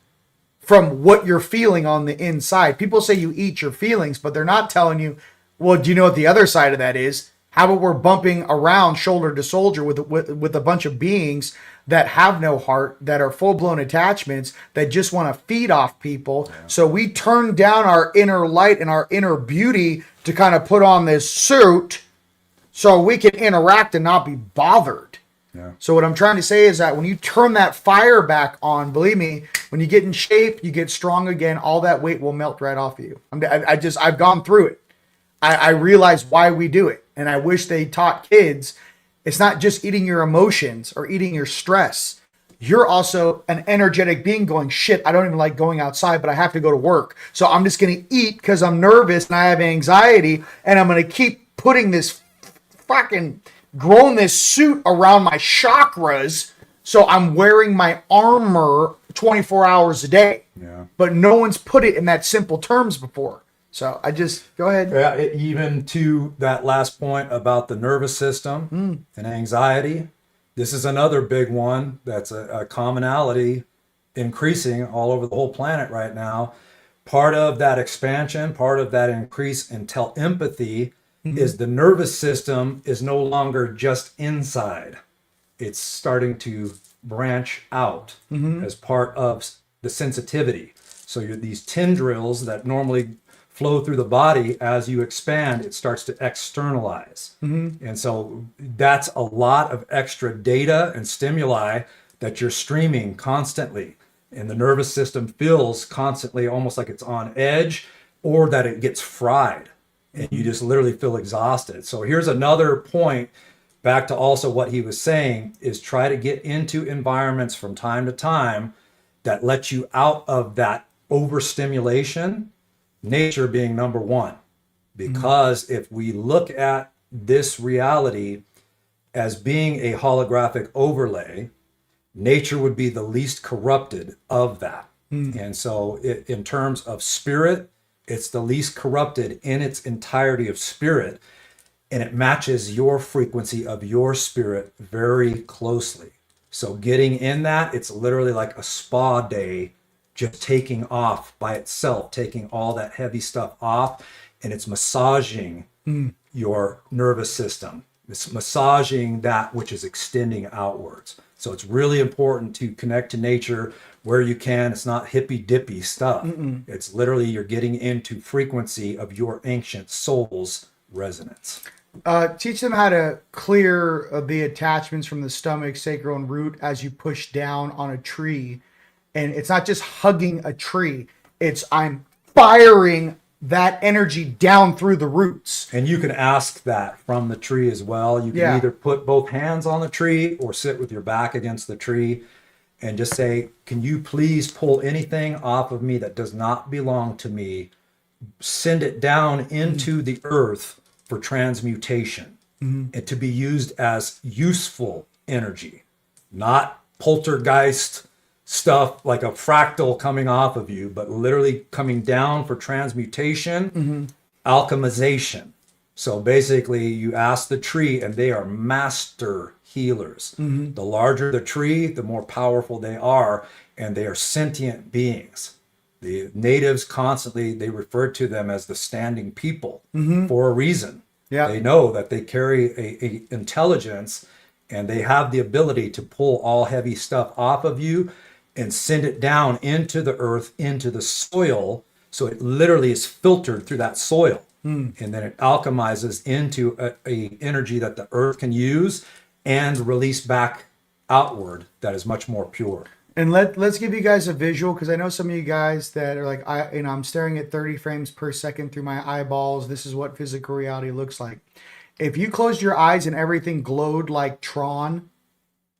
from what you're feeling on the inside. People say you eat your feelings, but they're not telling you, well, do you know what the other side of that is? How about we're bumping around shoulder to shoulder with a bunch of beings that have no heart, that are full-blown attachments, that just want to feed off people. Yeah. So we turn down our inner light and our inner beauty to kind of put on this suit so we can interact and not be bothered. Yeah. So what I'm trying to say is that when you turn that fire back on, believe me, when you get in shape, you get strong again, all that weight will melt right off of you. I've gone through it. I realize why we do it. And I wish they taught kids, it's not just eating your emotions or eating your stress. You're also an energetic being going, shit, I don't even like going outside, but I have to go to work. So I'm just going to eat because I'm nervous and I have anxiety. And I'm going to keep putting this fucking grown this suit around my chakras, so I'm wearing my armor 24 hours a day. Yeah. But no one's put it in that simple terms before. So go ahead. Yeah, even to that last point about the nervous system and anxiety, this is another big one that's a commonality increasing all over the whole planet right now. Part of that expansion, part of that increase in telepathy is the nervous system is no longer just inside. It's starting to branch out as part of the sensitivity. So these tendrils that normally flow through the body, as you expand, it starts to externalize. And so that's a lot of extra data and stimuli that you're streaming constantly. And the nervous system feels constantly almost like it's on edge, or that it gets fried. And you just literally feel exhausted. So here's another point, back to also what he was saying, is try to get into environments from time to time that let you out of that overstimulation, nature being number one. Because if we look at this reality as being a holographic overlay, nature would be the least corrupted of that. And so in terms of spirit, it's the least corrupted in its entirety of spirit, and it matches your frequency of your spirit very closely. So getting in that, it's literally like a spa day, just taking off by itself, taking all that heavy stuff off, and it's massaging your nervous system. It's massaging that which is extending outwards. So it's really important to connect to nature where you can. It's not hippy dippy stuff. It's literally you're getting into frequency of your ancient soul's resonance. Teach them how to clear the attachments from the stomach, sacral, and root as you push down on a tree. And it's not just hugging a tree. It's I'm firing that energy down through the roots. And you can ask that from the tree as well. You can either put both hands on the tree or sit with your back against the tree and just say, can you please pull anything off of me that does not belong to me? Send it down into the earth for transmutation and to be used as useful energy, not poltergeist stuff like a fractal coming off of you, but literally coming down for transmutation, alchemization. So basically you ask the tree and they are master healers. The larger the tree, the more powerful they are, and they are sentient beings. The natives constantly, they refer to them as the standing people for a reason. They know that they carry a intelligence and they have the ability to pull all heavy stuff off of you and send it down into the earth, into the soil. So it literally is filtered through that soil. And then it alchemizes into a energy that the earth can use and release back outward that is much more pure. And let's give you guys a visual, because I know some of you guys that are like, I'm staring at 30 frames per second through my eyeballs. This is what physical reality looks like. If you closed your eyes and everything glowed like Tron,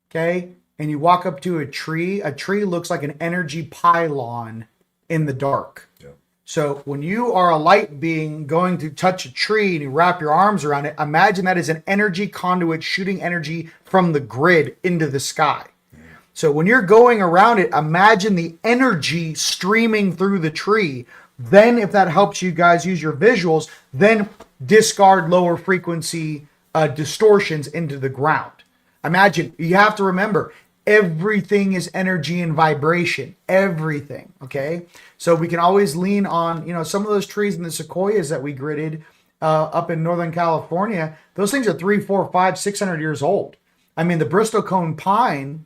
okay, and you walk up to a tree looks like an energy pylon in the dark. So when you are a light being going to touch a tree and you wrap your arms around it, imagine that as an energy conduit shooting energy from the grid into the sky. So when you're going around it, imagine the energy streaming through the tree. Then if that helps you guys use your visuals, then discard lower frequency distortions into the ground. Imagine, you have to remember, everything is energy and vibration, everything, okay? So we can always lean on, some of those trees in the sequoias that we gridded up in Northern California, those things are 300, 400, 500, 600 years old. I mean, the Bristol cone pine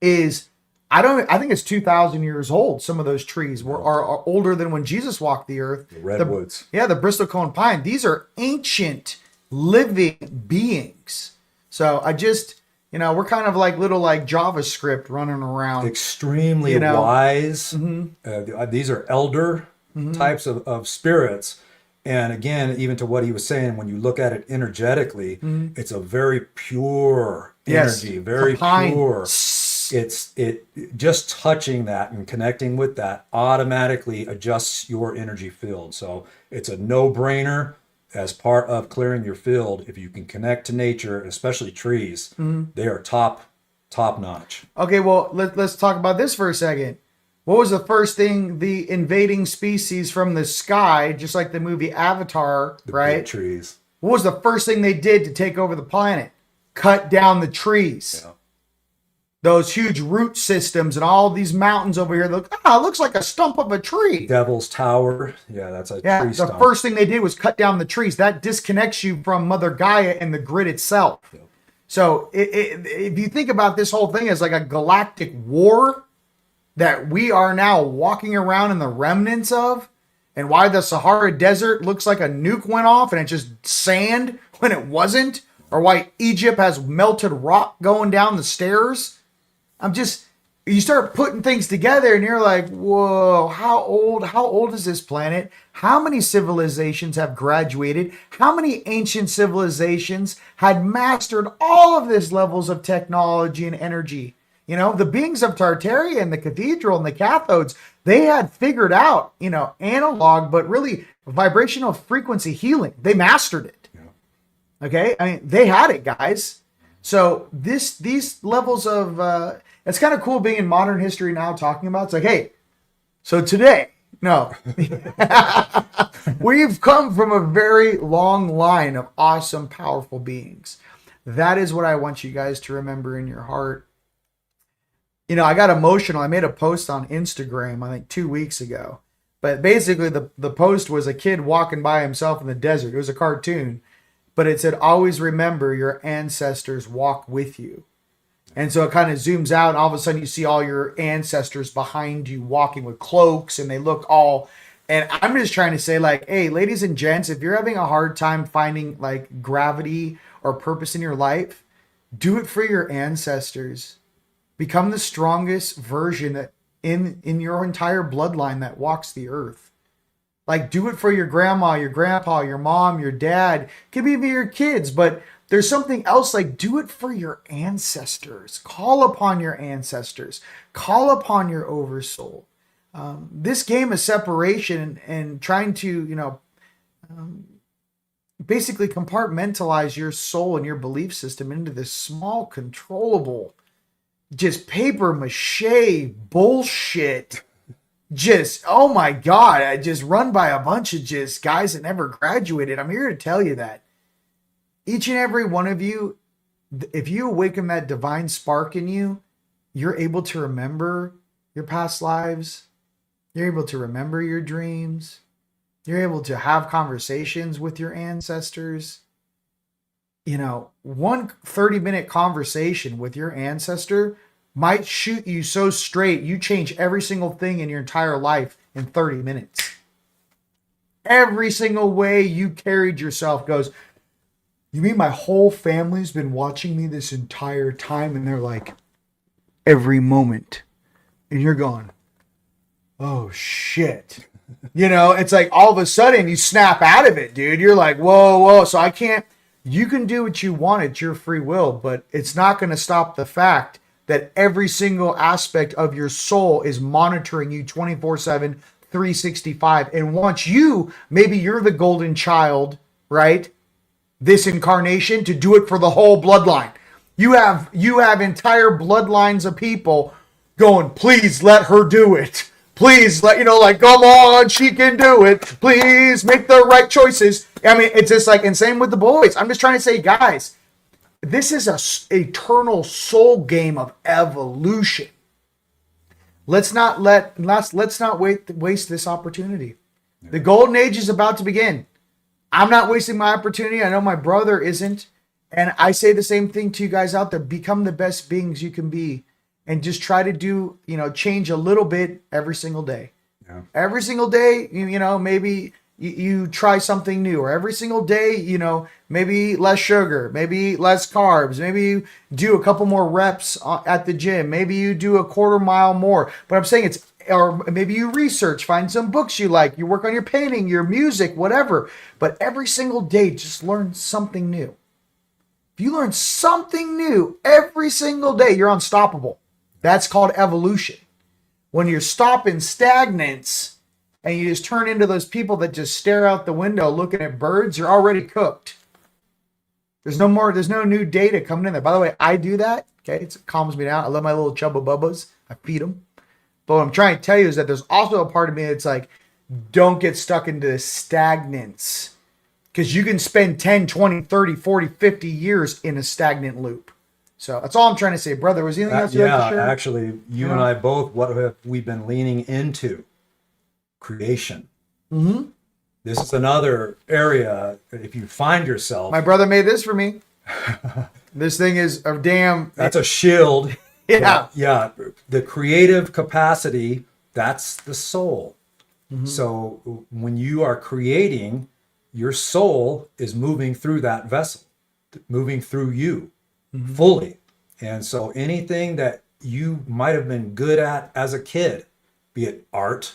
is, I think it's 2,000 years old. Some of those trees are older than when Jesus walked the earth. The redwoods. The Bristol cone pine. These are ancient living beings. So I just, we're kind of like little like JavaScript running around. Extremely wise. These are elder types of spirits. And again, even to what he was saying, when you look at it energetically, it's a very pure energy, very pure. It just touching that and connecting with that automatically adjusts your energy field. So it's a no-brainer as part of clearing your field. If you can connect to nature, especially trees, they are top notch. Okay, well, let's talk about this for a second. What was the first thing the invading species from the sky, just like the movie Avatar, right? Big trees. What was the first thing they did to take over the planet? Cut down the trees. Yeah. Those huge root systems and all these mountains over here. It looks like a stump of a tree. Devil's Tower. Yeah, that's a tree stump. The first thing they did was cut down the trees. That disconnects you from Mother Gaia and the grid itself. Yeah. So if you think about this whole thing as like a galactic war that we are now walking around in the remnants of, and why the Sahara Desert looks like a nuke went off and it's just sand when it wasn't, or why Egypt has melted rock going down the stairs. You start putting things together and you're like, whoa, how old is this planet? How many civilizations have graduated? How many ancient civilizations had mastered all of these levels of technology and energy? The beings of Tartaria and the cathedral and the cathodes, they had figured out, analog, but really vibrational frequency healing. They mastered it. Yeah. Okay. I mean, they had it, guys. So these levels of, it's kind of cool being in modern history now talking about, it's like, hey, so today, we've come from a very long line of awesome, powerful beings. That is what I want you guys to remember in your heart. I got emotional. I made a post on Instagram, I think 2 weeks ago, but basically the post was a kid walking by himself in the desert. It was a cartoon. But it said, always remember your ancestors walk with you. And so it kind of zooms out, and all of a sudden you see all your ancestors behind you walking with cloaks, and they look all. And I'm just trying to say, like, hey, ladies and gents, if you're having a hard time finding like gravity or purpose in your life, do it for your ancestors. Become the strongest version that in your entire bloodline that walks the earth. Like, do it for your grandma, your grandpa, your mom, your dad. It could be your kids, but there's something else. Like, do it for your ancestors. Call upon your ancestors. Call upon your oversoul. This game of separation and trying to, basically compartmentalize your soul and your belief system into this small, controllable, just paper mache bullshit. Just, oh my God, I just run by a bunch of just guys that never graduated. I'm here to tell you that each and every one of you, if you awaken that divine spark in you, you're able to remember your past lives. You're able to remember your dreams. You're able to have conversations with your ancestors. One 30-minute conversation with your ancestor might shoot you so straight, you change every single thing in your entire life in 30 minutes. Every single way you carried yourself goes, you mean my whole family's been watching me this entire time? And they're like, every moment. And you're going, oh shit. It's like all of a sudden you snap out of it, dude. You're like, whoa. So you can do what you want. It's your free will, but it's not going to stop the fact that every single aspect of your soul is monitoring you 24/7, 365. And once maybe you're the golden child, right? This incarnation to do it for the whole bloodline. You have entire bloodlines of people going, please let her do it. Please let, come on, she can do it. Please make the right choices. I mean, it's just like, and same with the boys. I'm just trying to say, guys, this is a eternal soul game of evolution. Let's not waste this opportunity. The golden age is about to begin. I'm not wasting my opportunity. I know my brother isn't. And I say the same thing to you guys out there. Become the best beings you can be. And just try to do, change a little bit every single day. Yeah. Every single day, maybe you try something new. Or every single day, maybe less sugar, maybe less carbs. Maybe you do a couple more reps at the gym. Maybe you do a quarter mile more. But I'm saying or maybe you research, find some books you like. You work on your painting, your music, whatever. But every single day, just learn something new. If you learn something new every single day, you're unstoppable. That's called evolution. When you're stopping stagnance and you just turn into those people that just stare out the window looking at birds, you're already cooked. There's no new data coming in there. By the way, I do that. Okay, it calms me down. I love my little chubba bubbas. I feed them. But what I'm trying to tell you is that there's also a part of me that's like, don't get stuck into this stagnance. Because you can spend 10, 20, 30, 40, 50 years in a stagnant loop. So that's all I'm trying to say, brother. Was anything else you'd like to share? Actually, you and I both, what have we been leaning into? Creation. Mm-hmm. This is another area, if you find yourself... My brother made this for me. This thing is a damn... That's a shield. Yeah. Yeah. The creative capacity, that's the soul. Mm-hmm. So when you are creating, your soul is moving through that vessel, moving through you. Mm-hmm. Fully. And so anything that you might have been good at as a kid, be it art,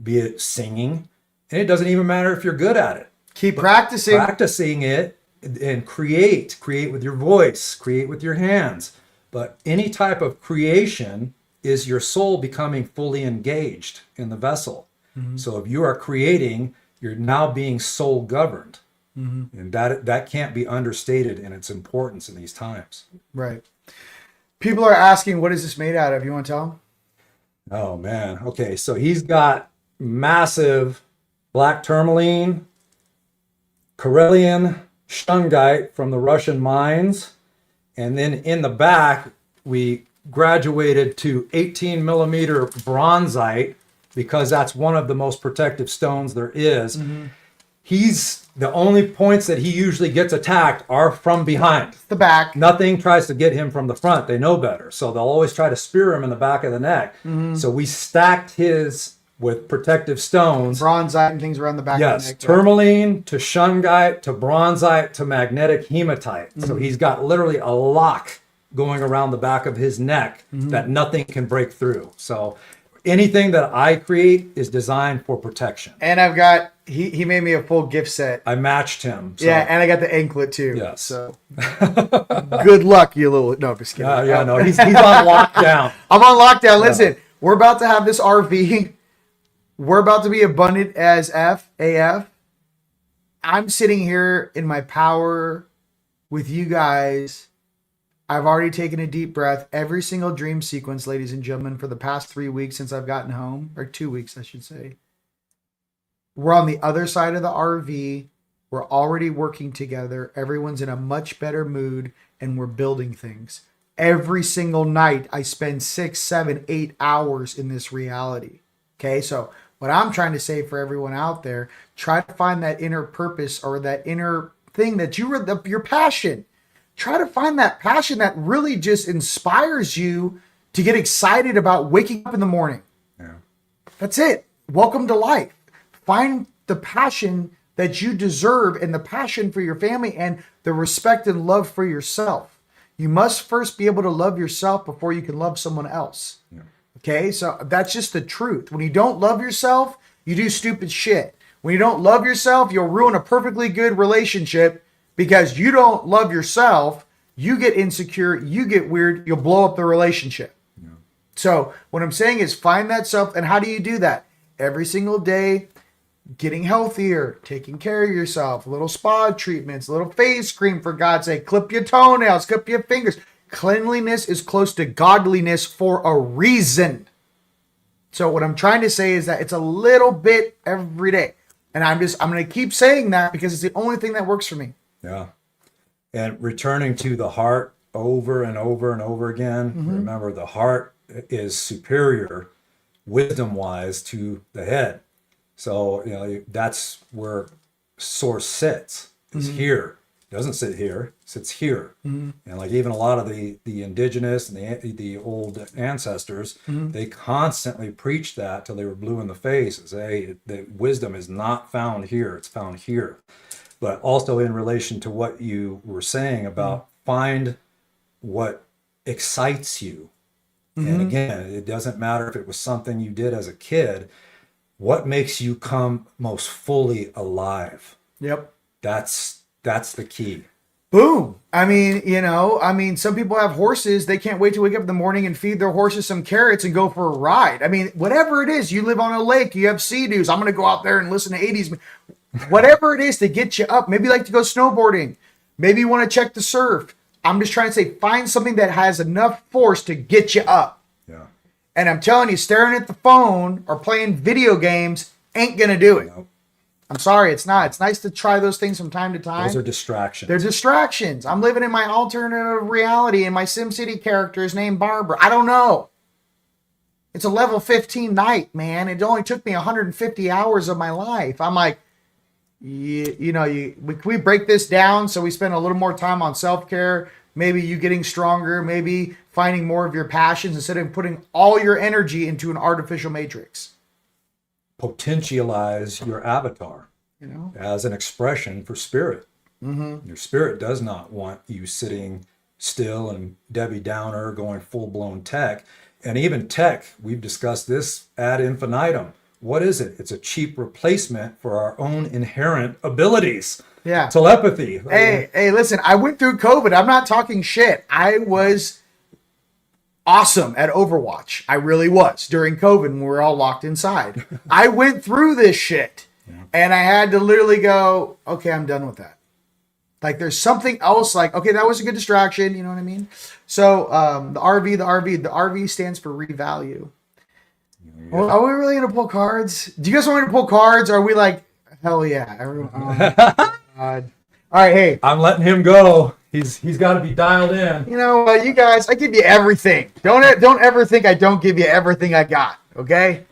be it singing, and it doesn't even matter if you're good at it. Keep practicing. Practicing it and create with your voice, create with your hands. But any type of creation is your soul becoming fully engaged in the vessel. Mm-hmm. So if you are creating, you're now being soul governed. Mm-hmm. And that can't be understated in its importance in these times. Right. People are asking, what is this made out of? You want to tell them? Oh, man. Okay, so he's got massive black tourmaline, Karelian shungite from the Russian mines. And then in the back, we graduated to 18 millimeter bronzite because that's one of the most protective stones there is. Mm-hmm. the only points that he usually gets attacked are from behind. The back. Nothing tries to get him from the front. They know better. So they'll always try to spear him in the back of the neck. So we stacked his with protective stones. Bronzite and things around the back of the Yes, neck. tourmaline to shungite to bronzite to magnetic hematite. So he's got literally a lock going around the back of his neck that nothing can break through. So anything that I create is designed for protection. And I've got, he made me a full gift set. I matched him. So. Yeah, and I got the anklet too. Yes. So good luck, you little. No, just kidding. No, he's on lockdown. I'm on lockdown. Listen, we're about to have this RV. We're about to be abundant as AF. I'm sitting here in my power with you guys. I've already taken a deep breath. Every single dream sequence, ladies and gentlemen, for the past 3 weeks since I've gotten home, or 2 weeks, I should say. We're on the other side of the RV. We're already working together. Everyone's in a much better mood, and we're building things. Every single night, I spend 6, 7, 8 hours in this reality. Okay, so what I'm trying to say for everyone out there, try to find that inner purpose or that inner thing that your passion. Try to find that passion that really just inspires you to get excited about waking up in the morning. Yeah. That's it. Welcome to life. Find the passion that you deserve and the passion for your family and the respect and love for yourself. You must first be able to love yourself before you can love someone else. Yeah. Okay, so that's just the truth. When you don't love yourself, you do stupid shit. When you don't love yourself, you'll ruin a perfectly good relationship because you don't love yourself. You get insecure, you get weird, you'll blow up the relationship. Yeah. So what I'm saying is find that self. And how do you do that? Every single day, getting healthier, taking care of yourself, little spa treatments, little face cream, for God's sake, clip your toenails, clip your fingers. Cleanliness is close to godliness for a reason. So what I'm trying to say is that it's a little bit every day. And I'm going to keep saying that because it's the only thing that works for me. Yeah. And returning to the heart over and over and over again. Remember, the heart is superior wisdom-wise to the head. So, that's where source sits, is here. It doesn't sit here, it sits here. And like even a lot of the indigenous and the old ancestors, they constantly preached that till they were blue in the face and say that wisdom is not found here, it's found here. But also in relation to what you were saying about find what excites you. And again, it doesn't matter if it was something you did as a kid. What makes you come most fully alive? Yep. That's the key. Boom. I mean, some people have horses. They can't wait to wake up in the morning and feed their horses some carrots and go for a ride. I mean, whatever it is, you live on a lake, you have sea-doos. I'm going to go out there and listen to 80s. Whatever it is to get you up. Maybe you like to go snowboarding. Maybe you want to check the surf. I'm just trying to say, find something that has enough force to get you up. Yeah. And I'm telling you, staring at the phone or playing video games ain't going to do it. Nope. I'm sorry, it's not. It's nice to try those things from time to time. Those are distractions. They're distractions. I'm living in my alternative reality and my SimCity character is named Barbara. I don't know. It's a level 15 night, man. It only took me 150 hours of my life. I'm like, we break this down so we spend a little more time on self-care, maybe you getting stronger, maybe finding more of your passions instead of putting all your energy into an artificial matrix. Potentialize your avatar, as an expression for spirit. Your spirit does not want you sitting still and Debbie Downer going full-blown tech. And even tech, we've discussed this ad infinitum. What is it? It's a cheap replacement for our own inherent abilities. Yeah. Telepathy. Hey, listen, I went through COVID. I'm not talking shit. I was awesome at Overwatch. I really was during COVID when we were all locked inside. I went through this shit and I had to literally go, okay, I'm done with that. Like there's something else like, okay, that was a good distraction. You know what I mean? So the RV stands for revalue. Well, are we really going to pull cards? Do you guys want me to pull cards? Or are we like, hell yeah. Everyone, God. All right, hey. I'm letting him go. He's got to be dialed in. You guys, I give you everything. Don't ever think I don't give you everything I got, okay?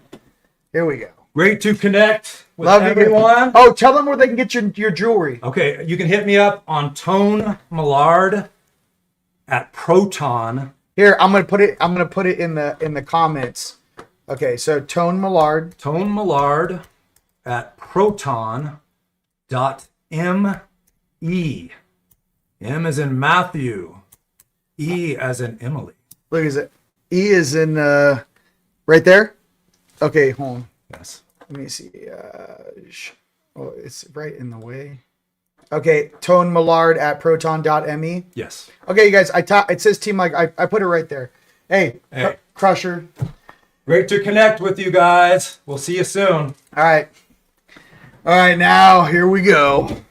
Here we go. Great to connect with Love you. everyone. Oh, tell them where they can get your jewelry. Okay, you can hit me up on Tone Mellard at Proton. Here, I'm gonna put it in the comments. Okay, so Tone Mellard. Tone Mellard at proton.me. M as in Matthew. E as in Emily. Look, is it E is in right there? Okay, hold on. Yes. Let me see. Oh, it's right in the way. Okay, Tone Mellard at proton.me. Yes. Okay, you guys, it says TeamLight. I put it right there. Hey. Crusher. Great to connect with you guys. We'll see you soon. All right. Now here we go.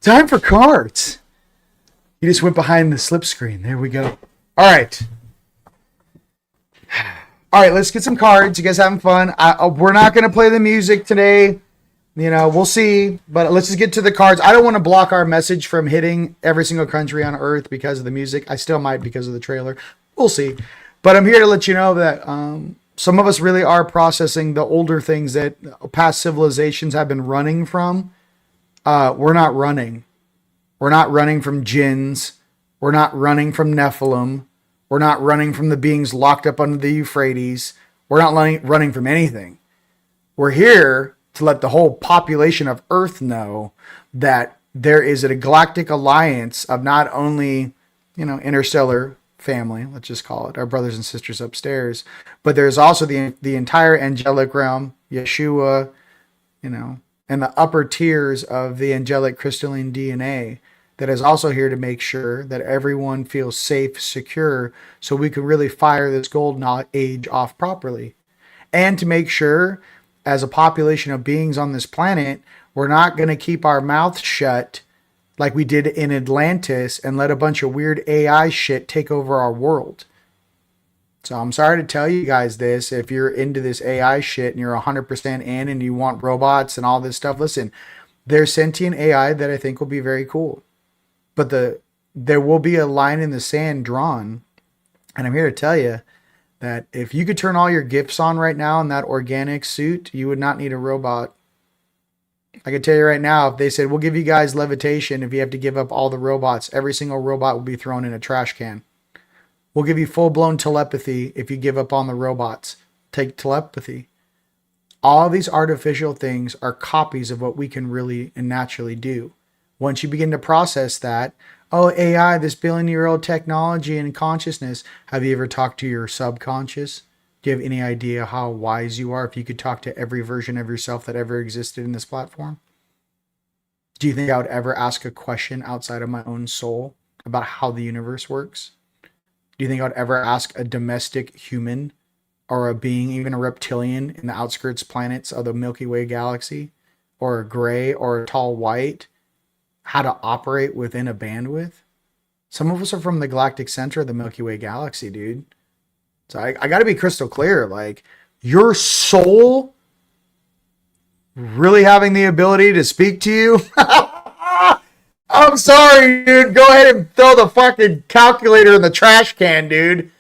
Time for cards. You just went behind the slip screen. There we go. All right. Let's get some cards. You guys having fun? We're not going to play the music today. We'll see. But let's just get to the cards. I don't want to block our message from hitting every single country on Earth because of the music. I still might because of the trailer. We'll see. But I'm here to let you know that some of us really are processing the older things that past civilizations have been running from. We're not running. We're not running from jinns. We're not running from Nephilim. We're not running from the beings locked up under the Euphrates. We're not running from anything. We're here to let the whole population of Earth know that there is a galactic alliance of not only, interstellar family, let's just call it, our brothers and sisters upstairs, but there's also the entire angelic realm, Yeshua, and the upper tiers of the angelic crystalline DNA that is also here to make sure that everyone feels safe, secure, so we can really fire this golden age off properly. And to make sure, as a population of beings on this planet, we're not going to keep our mouth shut like we did in Atlantis and let a bunch of weird AI shit take over our world. So I'm sorry to tell you guys this. If you're into this AI shit and you're 100% in and you want robots and all this stuff, listen, there's sentient AI that I think will be very cool. But there will be a line in the sand drawn. And I'm here to tell you that if you could turn all your gifts on right now in that organic suit, you would not need a robot. I can tell you right now, if they said, we'll give you guys levitation if you have to give up all the robots, every single robot will be thrown in a trash can. We'll give you full-blown telepathy if you give up on the robots. Take telepathy. All these artificial things are copies of what we can really and naturally do. Once you begin to process that, AI, this billion-year-old technology and consciousness, have you ever talked to your subconscious? Do you have any idea how wise you are if you could talk to every version of yourself that ever existed in this platform? Do you think I would ever ask a question outside of my own soul about how the universe works? Do you think I would ever ask a domestic human or a being, even a reptilian in the outskirts planets of the Milky Way galaxy, or a gray or a tall white, how to operate within a bandwidth? Some of us are from the galactic center of the Milky Way galaxy, dude. So I got to be crystal clear. Like, your soul really having the ability to speak to you? I'm sorry, dude. Go ahead and throw the fucking calculator in the trash can, dude.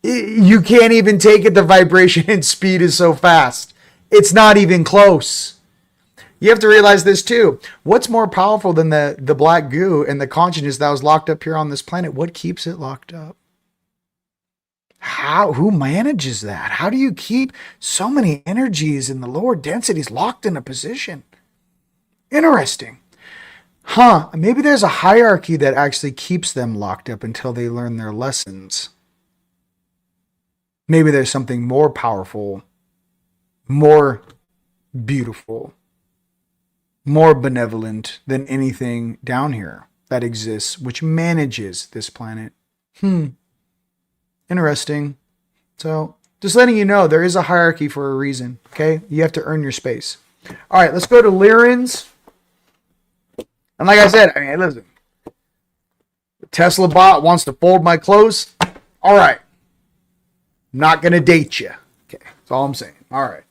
You can't even take it. The vibration and speed is so fast. It's not even close. You have to realize this too. What's more powerful than the black goo and the consciousness that was locked up here on this planet? What keeps it locked up? Who manages that? How do you keep so many energies in the lower densities locked in a position? Interesting. Maybe there's a hierarchy that actually keeps them locked up until they learn their lessons. Maybe there's something more powerful, more beautiful, more benevolent than anything down here that exists, which manages this planet. Interesting. So, just letting you know, there is a hierarchy for a reason, okay? You have to earn your space. All right, let's go to Lyran's. And like I said, listen. The Tesla bot wants to fold my clothes. All right. I'm not going to date you. Okay, that's all I'm saying. All right.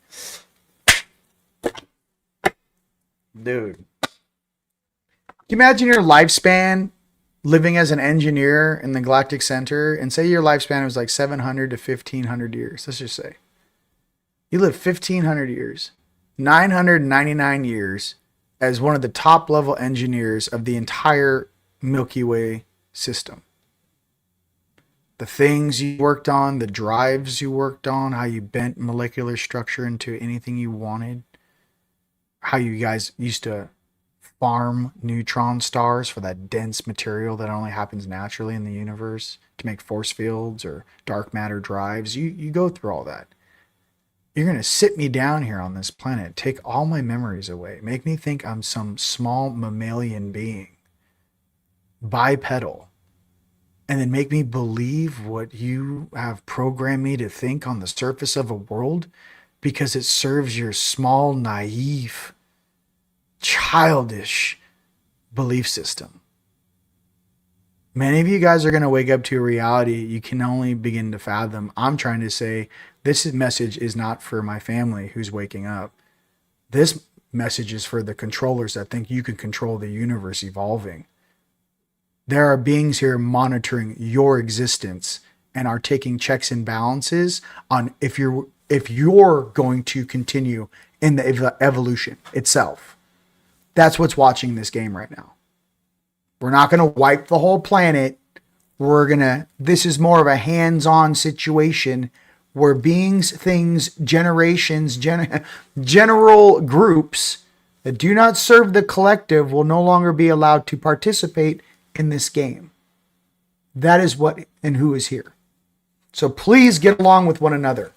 Dude. Can you imagine your lifespan living as an engineer in the galactic center, and say your lifespan was like 700 to 1500 years. Let's just say you live 1500 years. 999 years as one of the top level engineers of the entire Milky Way system. The things you worked on, the drives you worked on, how you bent molecular structure into anything you wanted, how you guys used to farm neutron stars for that dense material that only happens naturally in the universe to make force fields or dark matter drives. You go through all that. You're going to sit me down here on this planet, take all my memories away, make me think I'm some small mammalian being, bipedal, and then make me believe what you have programmed me to think on the surface of a world because it serves your small, naive, childish belief system. Many of you guys are going to wake up to a reality you can only begin to fathom. I'm trying to say this message is not for my family who's waking up. This message is for the controllers that think you can control the universe evolving. There are beings here monitoring your existence and are taking checks and balances on if you're going to continue in the evolution itself. That's what's watching this game right now. We're not going to wipe the whole planet. This is more of a hands-on situation where beings, things, generations, general groups that do not serve the collective will no longer be allowed to participate in this game. That is what and who is here. So please get along with one another.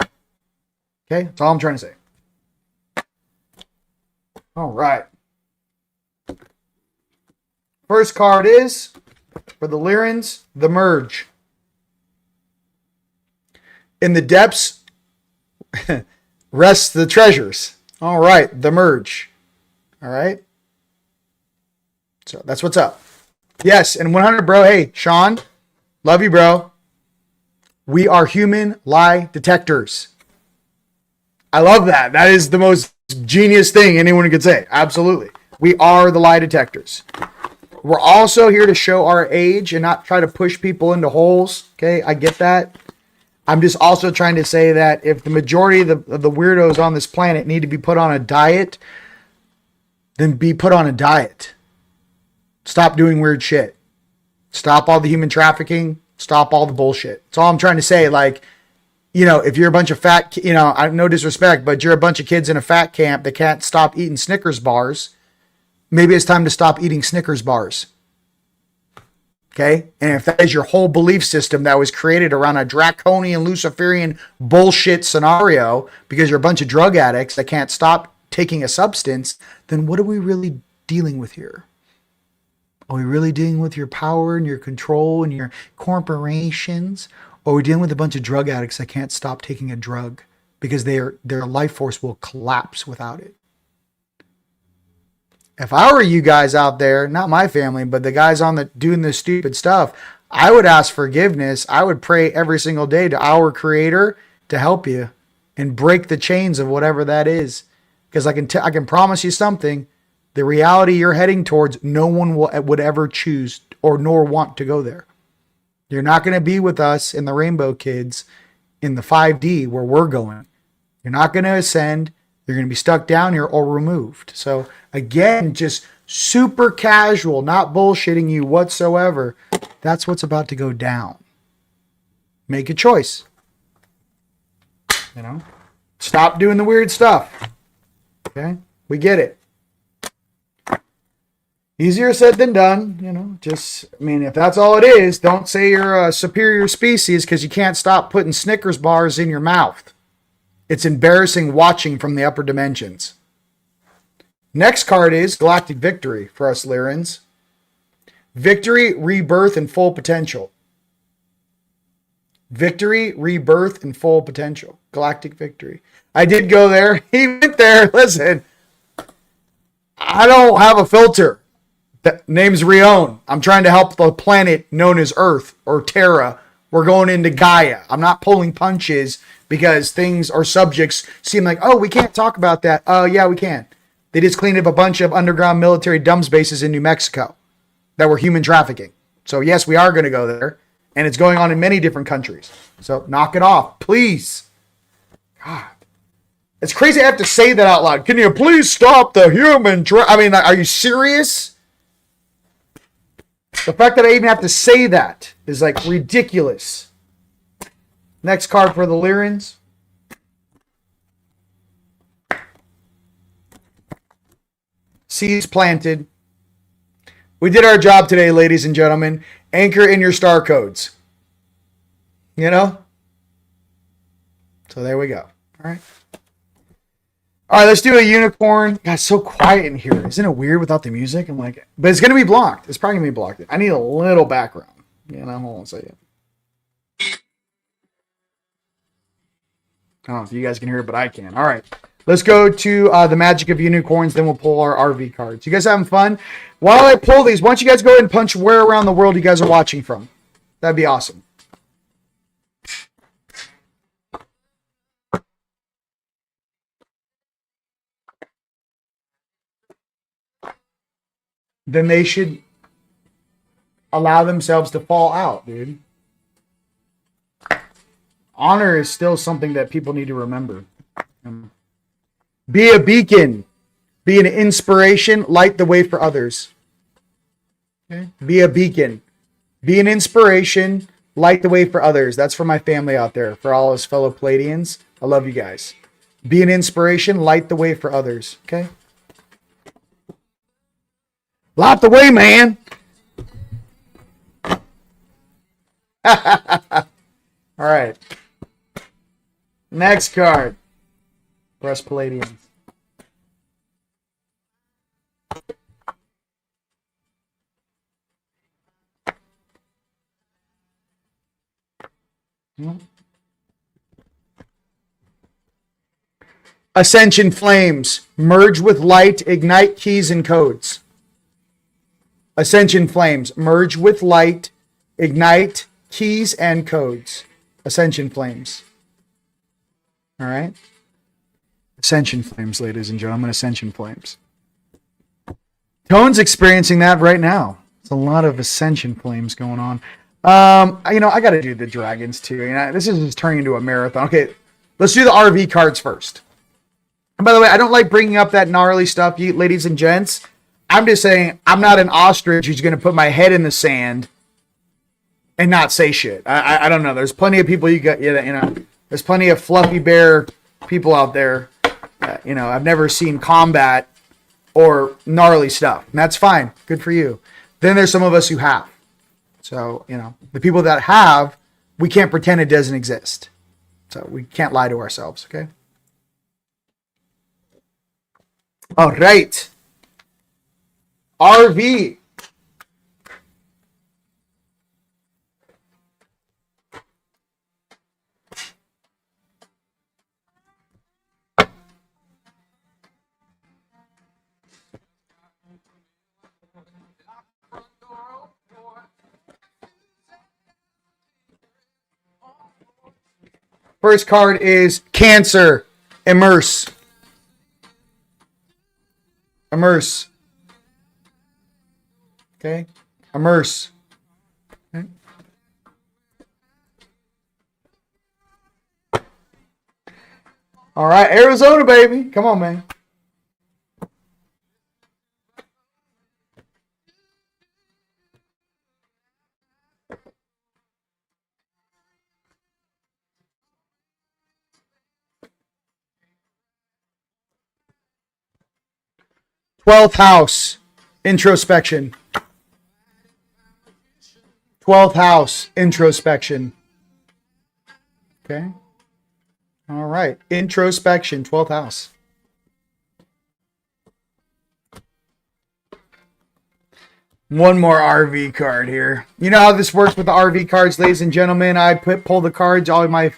Okay? That's all I'm trying to say. All right. First card is, for the Lyrans, the Merge. In the depths rests the treasures. All right, the Merge. All right. So that's what's up. Yes, and 100, bro. Hey, Sean, love you, bro. We are human lie detectors. I love that. That is the most genius thing anyone could say. Absolutely. We are the lie detectors. We're also here to show our age and not try to push people into holes. Okay, I get that. I'm just also trying to say that if the majority of the weirdos on this planet need to be put on a diet, then be put on a diet. Stop doing weird shit. Stop all the human trafficking. Stop all the bullshit. That's all I'm trying to say. Like, if you're a bunch of fat, no disrespect, but you're a bunch of kids in a fat camp that can't stop eating Snickers bars, maybe it's time to stop eating Snickers bars. Okay? And if that is your whole belief system that was created around a draconian, Luciferian bullshit scenario because you're a bunch of drug addicts that can't stop taking a substance, then what are we really dealing with here? Are we really dealing with your power and your control and your corporations? Or are we dealing with a bunch of drug addicts that can't stop taking a drug because their life force will collapse without it? If I were you guys out there, not my family, but the guys doing this stupid stuff, I would ask forgiveness. I would pray every single day to our Creator to help you and break the chains of whatever that is. Because I can promise you something. The reality you're heading towards, no one would ever choose or nor want to go there. You're not going to be with us in the Rainbow Kids in the 5D where we're going. You're not going to ascend. You're going to be stuck down here or removed. So again, just super casual, not bullshitting you whatsoever. That's what's about to go down. Make a choice. Stop doing the weird stuff. Okay? We get it. Easier said than done, if that's all it is, don't say you're a superior species because you can't stop putting Snickers bars in your mouth. It's embarrassing watching from the upper dimensions. Next card is Galactic Victory for us Lyrans. Victory, rebirth, and full potential. Victory, rebirth, and full potential. Galactic Victory. I did go there. He went there. Listen, I don't have a filter. The name's Rion. I'm trying to help the planet known as Earth or Terra. We're going into Gaia. I'm not pulling punches because things or subjects seem like, oh, we can't talk about that. Oh, yeah, we can. They just cleaned up a bunch of underground military dump spaces in New Mexico that were human trafficking. So, yes, we are going to go there. And it's going on in many different countries. So, knock it off, please. God. It's crazy I have to say that out loud. Can you please stop the human I mean, are you serious? The fact that I even have to say that is like ridiculous. Next card for the Lyrans. Seeds planted. We did our job today, ladies and gentlemen. Anchor in your star codes. You know? So there we go. All right. All right, let's do a unicorn. God, it's so quiet in here. Isn't it weird without the music? I'm like, but it's going to be blocked. It's probably going to be blocked. I need a little background. You know, hold on a second. I don't know if you guys can hear it, but I can. All right. Let's go to the magic of unicorns. Then we'll pull our RV cards. You guys having fun? While I pull these, why don't you guys go ahead and punch where around the world you guys are watching from? That'd be awesome. Then they should allow themselves to fall out, dude. Honor is still something that people need to remember. Be a beacon. Be an inspiration. Light the way for others. Okay? Be a beacon. Be an inspiration. Light the way for others. That's for my family out there. For all his fellow Palladians. I love you guys. Be an inspiration. Light the way for others. Okay? Light the way, man. All right. Next card. Breast Palladians. Ascension flames. Merge with light. Ignite keys and codes. Ascension flames. Merge with light. Ignite keys and codes. Ascension flames. All right. Ascension flames, ladies and gentlemen. Ascension flames. Tone's experiencing that right now. It's a lot of ascension flames going on. I got to do the dragons too. This is just turning into a marathon. Okay, let's do the RV cards first. And by the way, I don't like bringing up that gnarly stuff, ladies and gents. I'm just saying I'm not an ostrich who's going to put my head in the sand and not say shit. I don't know. There's plenty of people there's plenty of fluffy bear people out there. I've never seen combat or gnarly stuff. And that's fine. Good for you. Then there's some of us who have. So, the people that have, we can't pretend it doesn't exist. So we can't lie to ourselves, okay? All right. RV. First card is Cancer. Immerse. Immerse. Okay. Immerse. Okay. All right. Arizona, baby. Come on, man. Twelfth house, introspection. 12th house, introspection. Okay. All right. Introspection, 12th house. One more RV card here. You know how this works with the RV cards, ladies and gentlemen. I pull the cards, all of my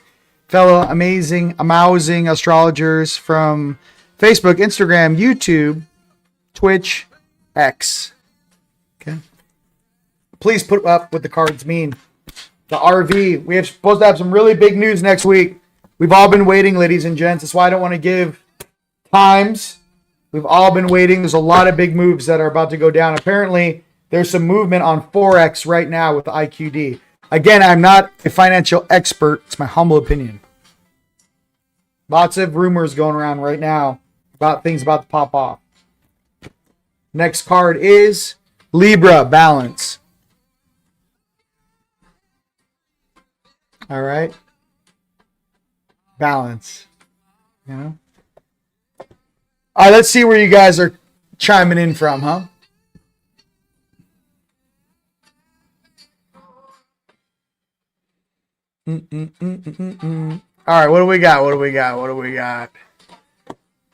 fellow amazing astrologers from Facebook, Instagram, YouTube, Twitch, X. Okay. Please put up what the cards mean. The RV. We are supposed to have some really big news next week. We've all been waiting, ladies and gents. That's why I don't want to give times. We've all been waiting. There's a lot of big moves that are about to go down. Apparently, there's some movement on Forex right now with the IQD. Again, I'm not a financial expert. It's my humble opinion. Lots of rumors going around right now about things about to pop off. Next card is Libra, balance. All right. Balance. You know? All right, let's see where you guys are chiming in from, huh? All right, what do we got?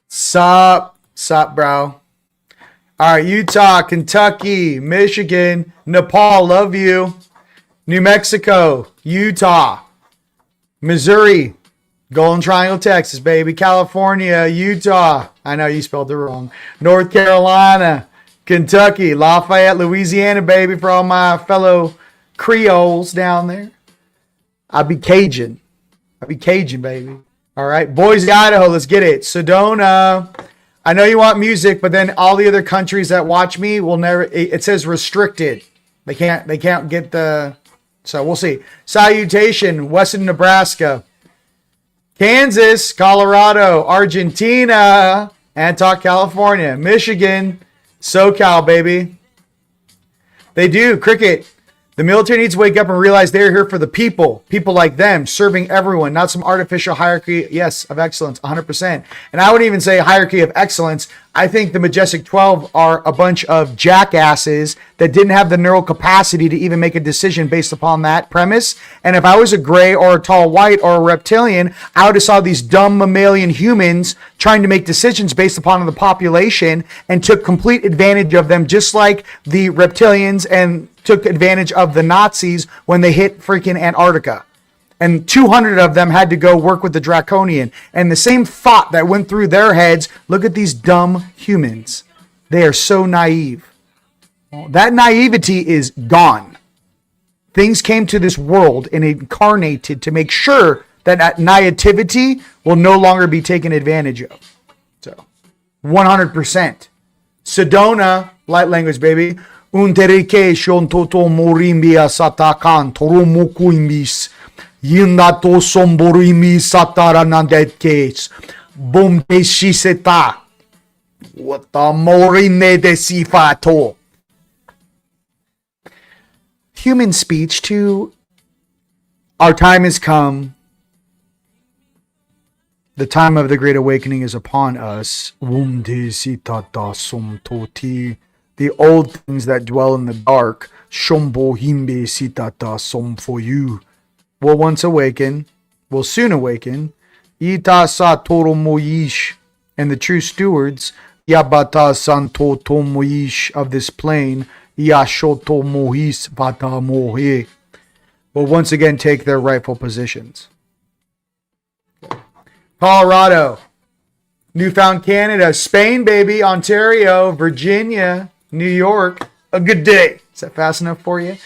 Sup, bro? All right, Utah, Kentucky, Michigan, Nepal, love you. New Mexico, Utah, Missouri, Golden Triangle, Texas, baby. California, Utah. I know you spelled it wrong. North Carolina, Kentucky, Lafayette, Louisiana, baby, for all my fellow Creoles down there. I'll be Cajun, baby. All right, Boise, Idaho, let's get it. Sedona. I know you want music, but then all the other countries that watch me will never. It says restricted. They can't get the. So we'll see. Salutation, Western Nebraska, Kansas, Colorado, Argentina, Antioch, California, Michigan, SoCal, baby. They do. Cricket. The military needs to wake up and realize they're here for the people. People like them, serving everyone, not some artificial hierarchy, yes, of excellence, 100%. And I wouldn't even say hierarchy of excellence. I think the Majestic 12 are a bunch of jackasses that didn't have the neural capacity to even make a decision based upon that premise. And if I was a gray or a tall white or a reptilian, I would have saw these dumb mammalian humans trying to make decisions based upon the population and took complete advantage of them, just like the reptilians and took advantage of the Nazis when they hit freaking Antarctica. And 200 of them had to go work with the Draconian. And the same thought that went through their heads, look at these dumb humans. They are so naive. That naivety is gone. Things came to this world and incarnated to make sure that naivety will no longer be taken advantage of. So, 100%. Sedona, light language, baby. Unterike shon toto morimbia satakan toromukuimis. Yindato somborimi sataranandetkes. Bomte shiseta. What the morine de sifato. Human speech to our time has come. The time of the Great Awakening is upon us. Wumde sitata somtoti. The old things that dwell in the dark, Shombo himbe sitata som for you, will once awaken, will soon awaken. Ita sa toro moyish, and the true stewards, Yabata santo tomoyish of this plane, Yashoto mohis vata mohe, will once again take their rightful positions. Colorado, Newfound Canada, Spain, baby, Ontario, Virginia, New York, a good day. Is that fast enough for you?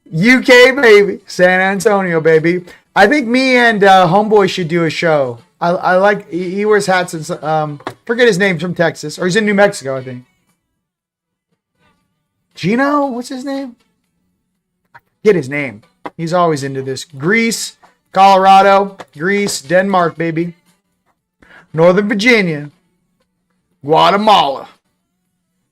UK, baby. San Antonio, baby. I think me and Homeboy should do a show. I like, he wears hats and, forget his name, from Texas. Or he's in New Mexico, I think. Gino? What's his name? I forget his name. He's always into this. Greece, Colorado, Greece, Denmark, baby. Northern Virginia, Guatemala.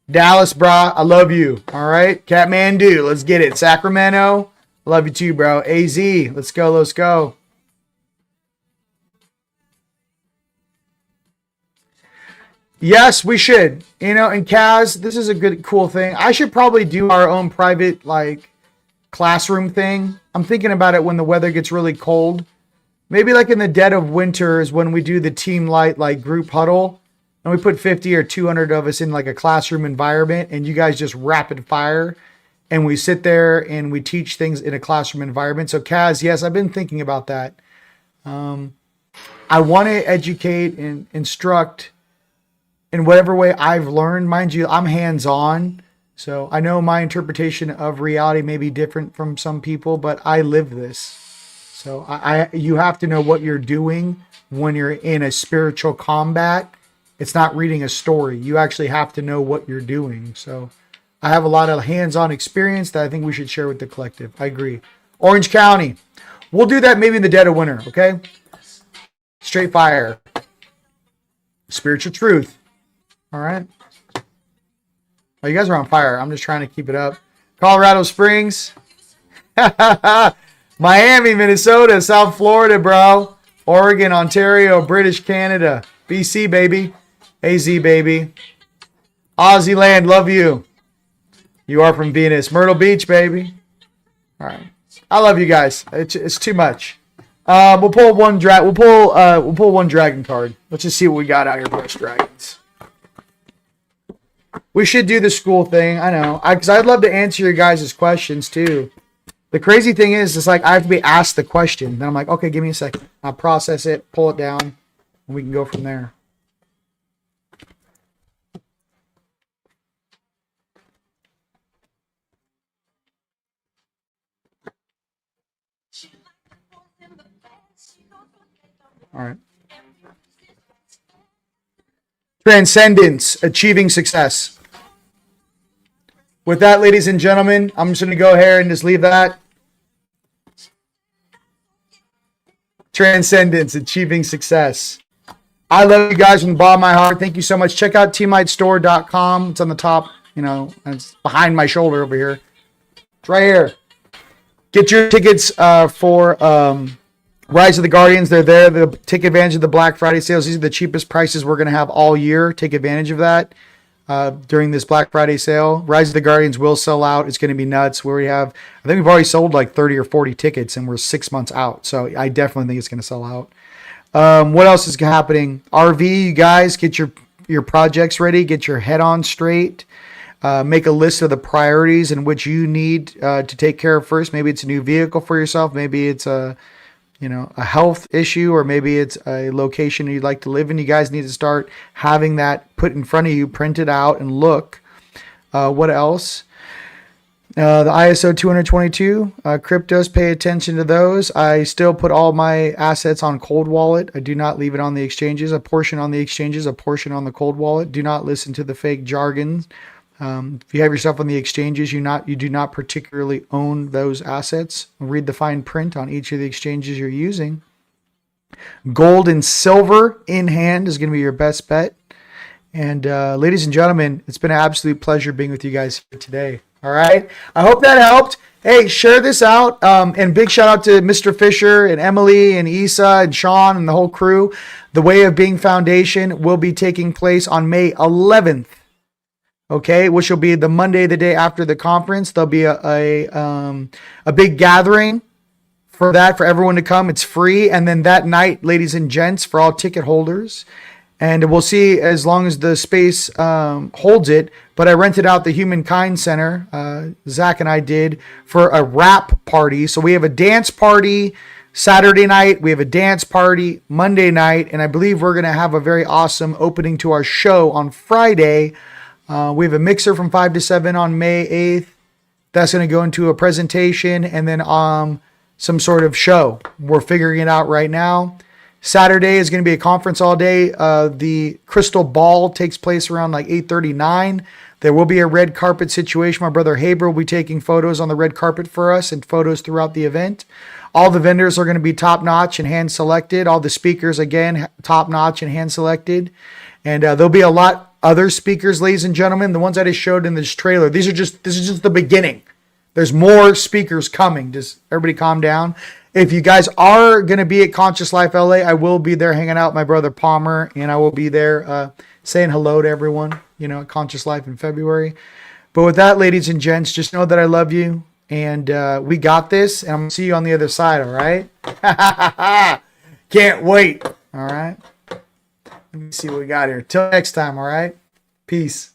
Dallas, brah, I love you. All right. Kathmandu, let's get it. Sacramento, love you too, bro. AZ, let's go, let's go. Yes, we should. You know, and Kaz, this is a good, cool thing. I should probably do our own private, like, classroom thing. I'm thinking about it when the weather gets really cold. Maybe like in the dead of winter is when we do the TeamLight, like, group huddle. And we put 50 or 200 of us in like a classroom environment, and you guys just rapid fire, and we sit there and we teach things in a classroom environment. So Kaz, yes, I've been thinking about that. I want to educate and instruct in whatever way I've learned. Mind you, I'm hands-on, so I know my interpretation of reality may be different from some people, but I live this. So you have to know what you're doing when you're in a spiritual combat. It's not reading a story. You actually have to know what you're doing. So I have a lot of hands-on experience that I think we should share with the collective. I agree. Orange County. We'll do that maybe in the dead of winter, okay? Straight fire. Spiritual truth. All right. Oh, you guys are on fire. I'm just trying to keep it up. Colorado Springs. Miami, Minnesota, South Florida, bro. Oregon, Ontario, British Canada. BC, baby. AZ, baby. Aussie land, love you. You are from Venus. Myrtle Beach, baby. All right. I love you guys. It's too much. We'll pull one we'll pull one dragon card. Let's just see what we got out here for us dragons. We should do the school thing. I know. Because I'd love to answer your guys' questions too. The crazy thing is, it's like I have to be asked the question. Then I'm like, okay, give me a second. I'll process it, pull it down, and we can go from there. All right. Transcendence, achieving success. With that, ladies and gentlemen, I'm just going to go ahead and just leave that. Transcendence, achieving success. I love you guys from the bottom of my heart. Thank you so much. Check out TeamLightStore.com. It's on the top, it's behind my shoulder over here. It's right here. Get your tickets for Rise of the Guardians. They're there. Take advantage of the Black Friday sales. These are the cheapest prices we're going to have all year. Take advantage of that during this Black Friday sale. Rise of the Guardians will sell out. It's going to be nuts. I think we've already sold like 30 or 40 tickets, and we're 6 months out. So I definitely think it's going to sell out. What else is happening? RV, you guys, get your projects ready. Get your head on straight. Make a list of the priorities in which you need to take care of first. Maybe it's a new vehicle for yourself. Maybe it's a health issue, or maybe it's a location you'd like to live in. You guys need to start having that put in front of you, print it out, and look. What else? The ISO 222 cryptos, pay attention to those. I still put all my assets on cold wallet. I do not leave it on the exchanges. A portion on the exchanges, a portion on the cold wallet. Do not listen to the fake jargon. If you have yourself on the exchanges, you do not particularly own those assets. Read the fine print on each of the exchanges you're using. Gold and silver in hand is going to be your best bet. And ladies and gentlemen, it's been an absolute pleasure being with you guys here today. All right. I hope that helped. Hey, share this out. And big shout out to Mr. Fisher and Emily and Isa and Sean and the whole crew. The Way of Being Foundation will be taking place on May 11th. Okay, which will be the Monday, the day after the conference. There'll be a big gathering for that, for everyone to come. It's free. And then that night, ladies and gents, for all ticket holders. And we'll see as long as the space holds it. But I rented out the Humankind Center, Zach and I did, for a rap party. So we have a dance party Saturday night. We have a dance party Monday night. And I believe we're going to have a very awesome opening to our show on Friday. We have a mixer from 5 to 7 on May 8th. That's going to go into a presentation and then some sort of show. We're figuring it out right now. Saturday is going to be a conference all day. The Crystal Ball takes place around like 8:39. There will be a red carpet situation. My brother Haber will be taking photos on the red carpet for us and photos throughout the event. All the vendors are going to be top-notch and hand-selected. All the speakers, again, top-notch and hand-selected. And there'll be a lot other speakers, ladies and gentlemen. The ones I just showed in this trailer, this is just the beginning. There's more speakers coming. Just everybody calm down. If you guys are going to be at Conscious Life LA, I will be there hanging out with my brother Palmer, and I will be there saying hello to everyone, at Conscious Life in February. But with that, ladies and gents, just know that I love you, and we got this, and I'm going to see you on the other side, all right? Can't wait, all right? Let me see what we got here. Till next time, all right? Peace.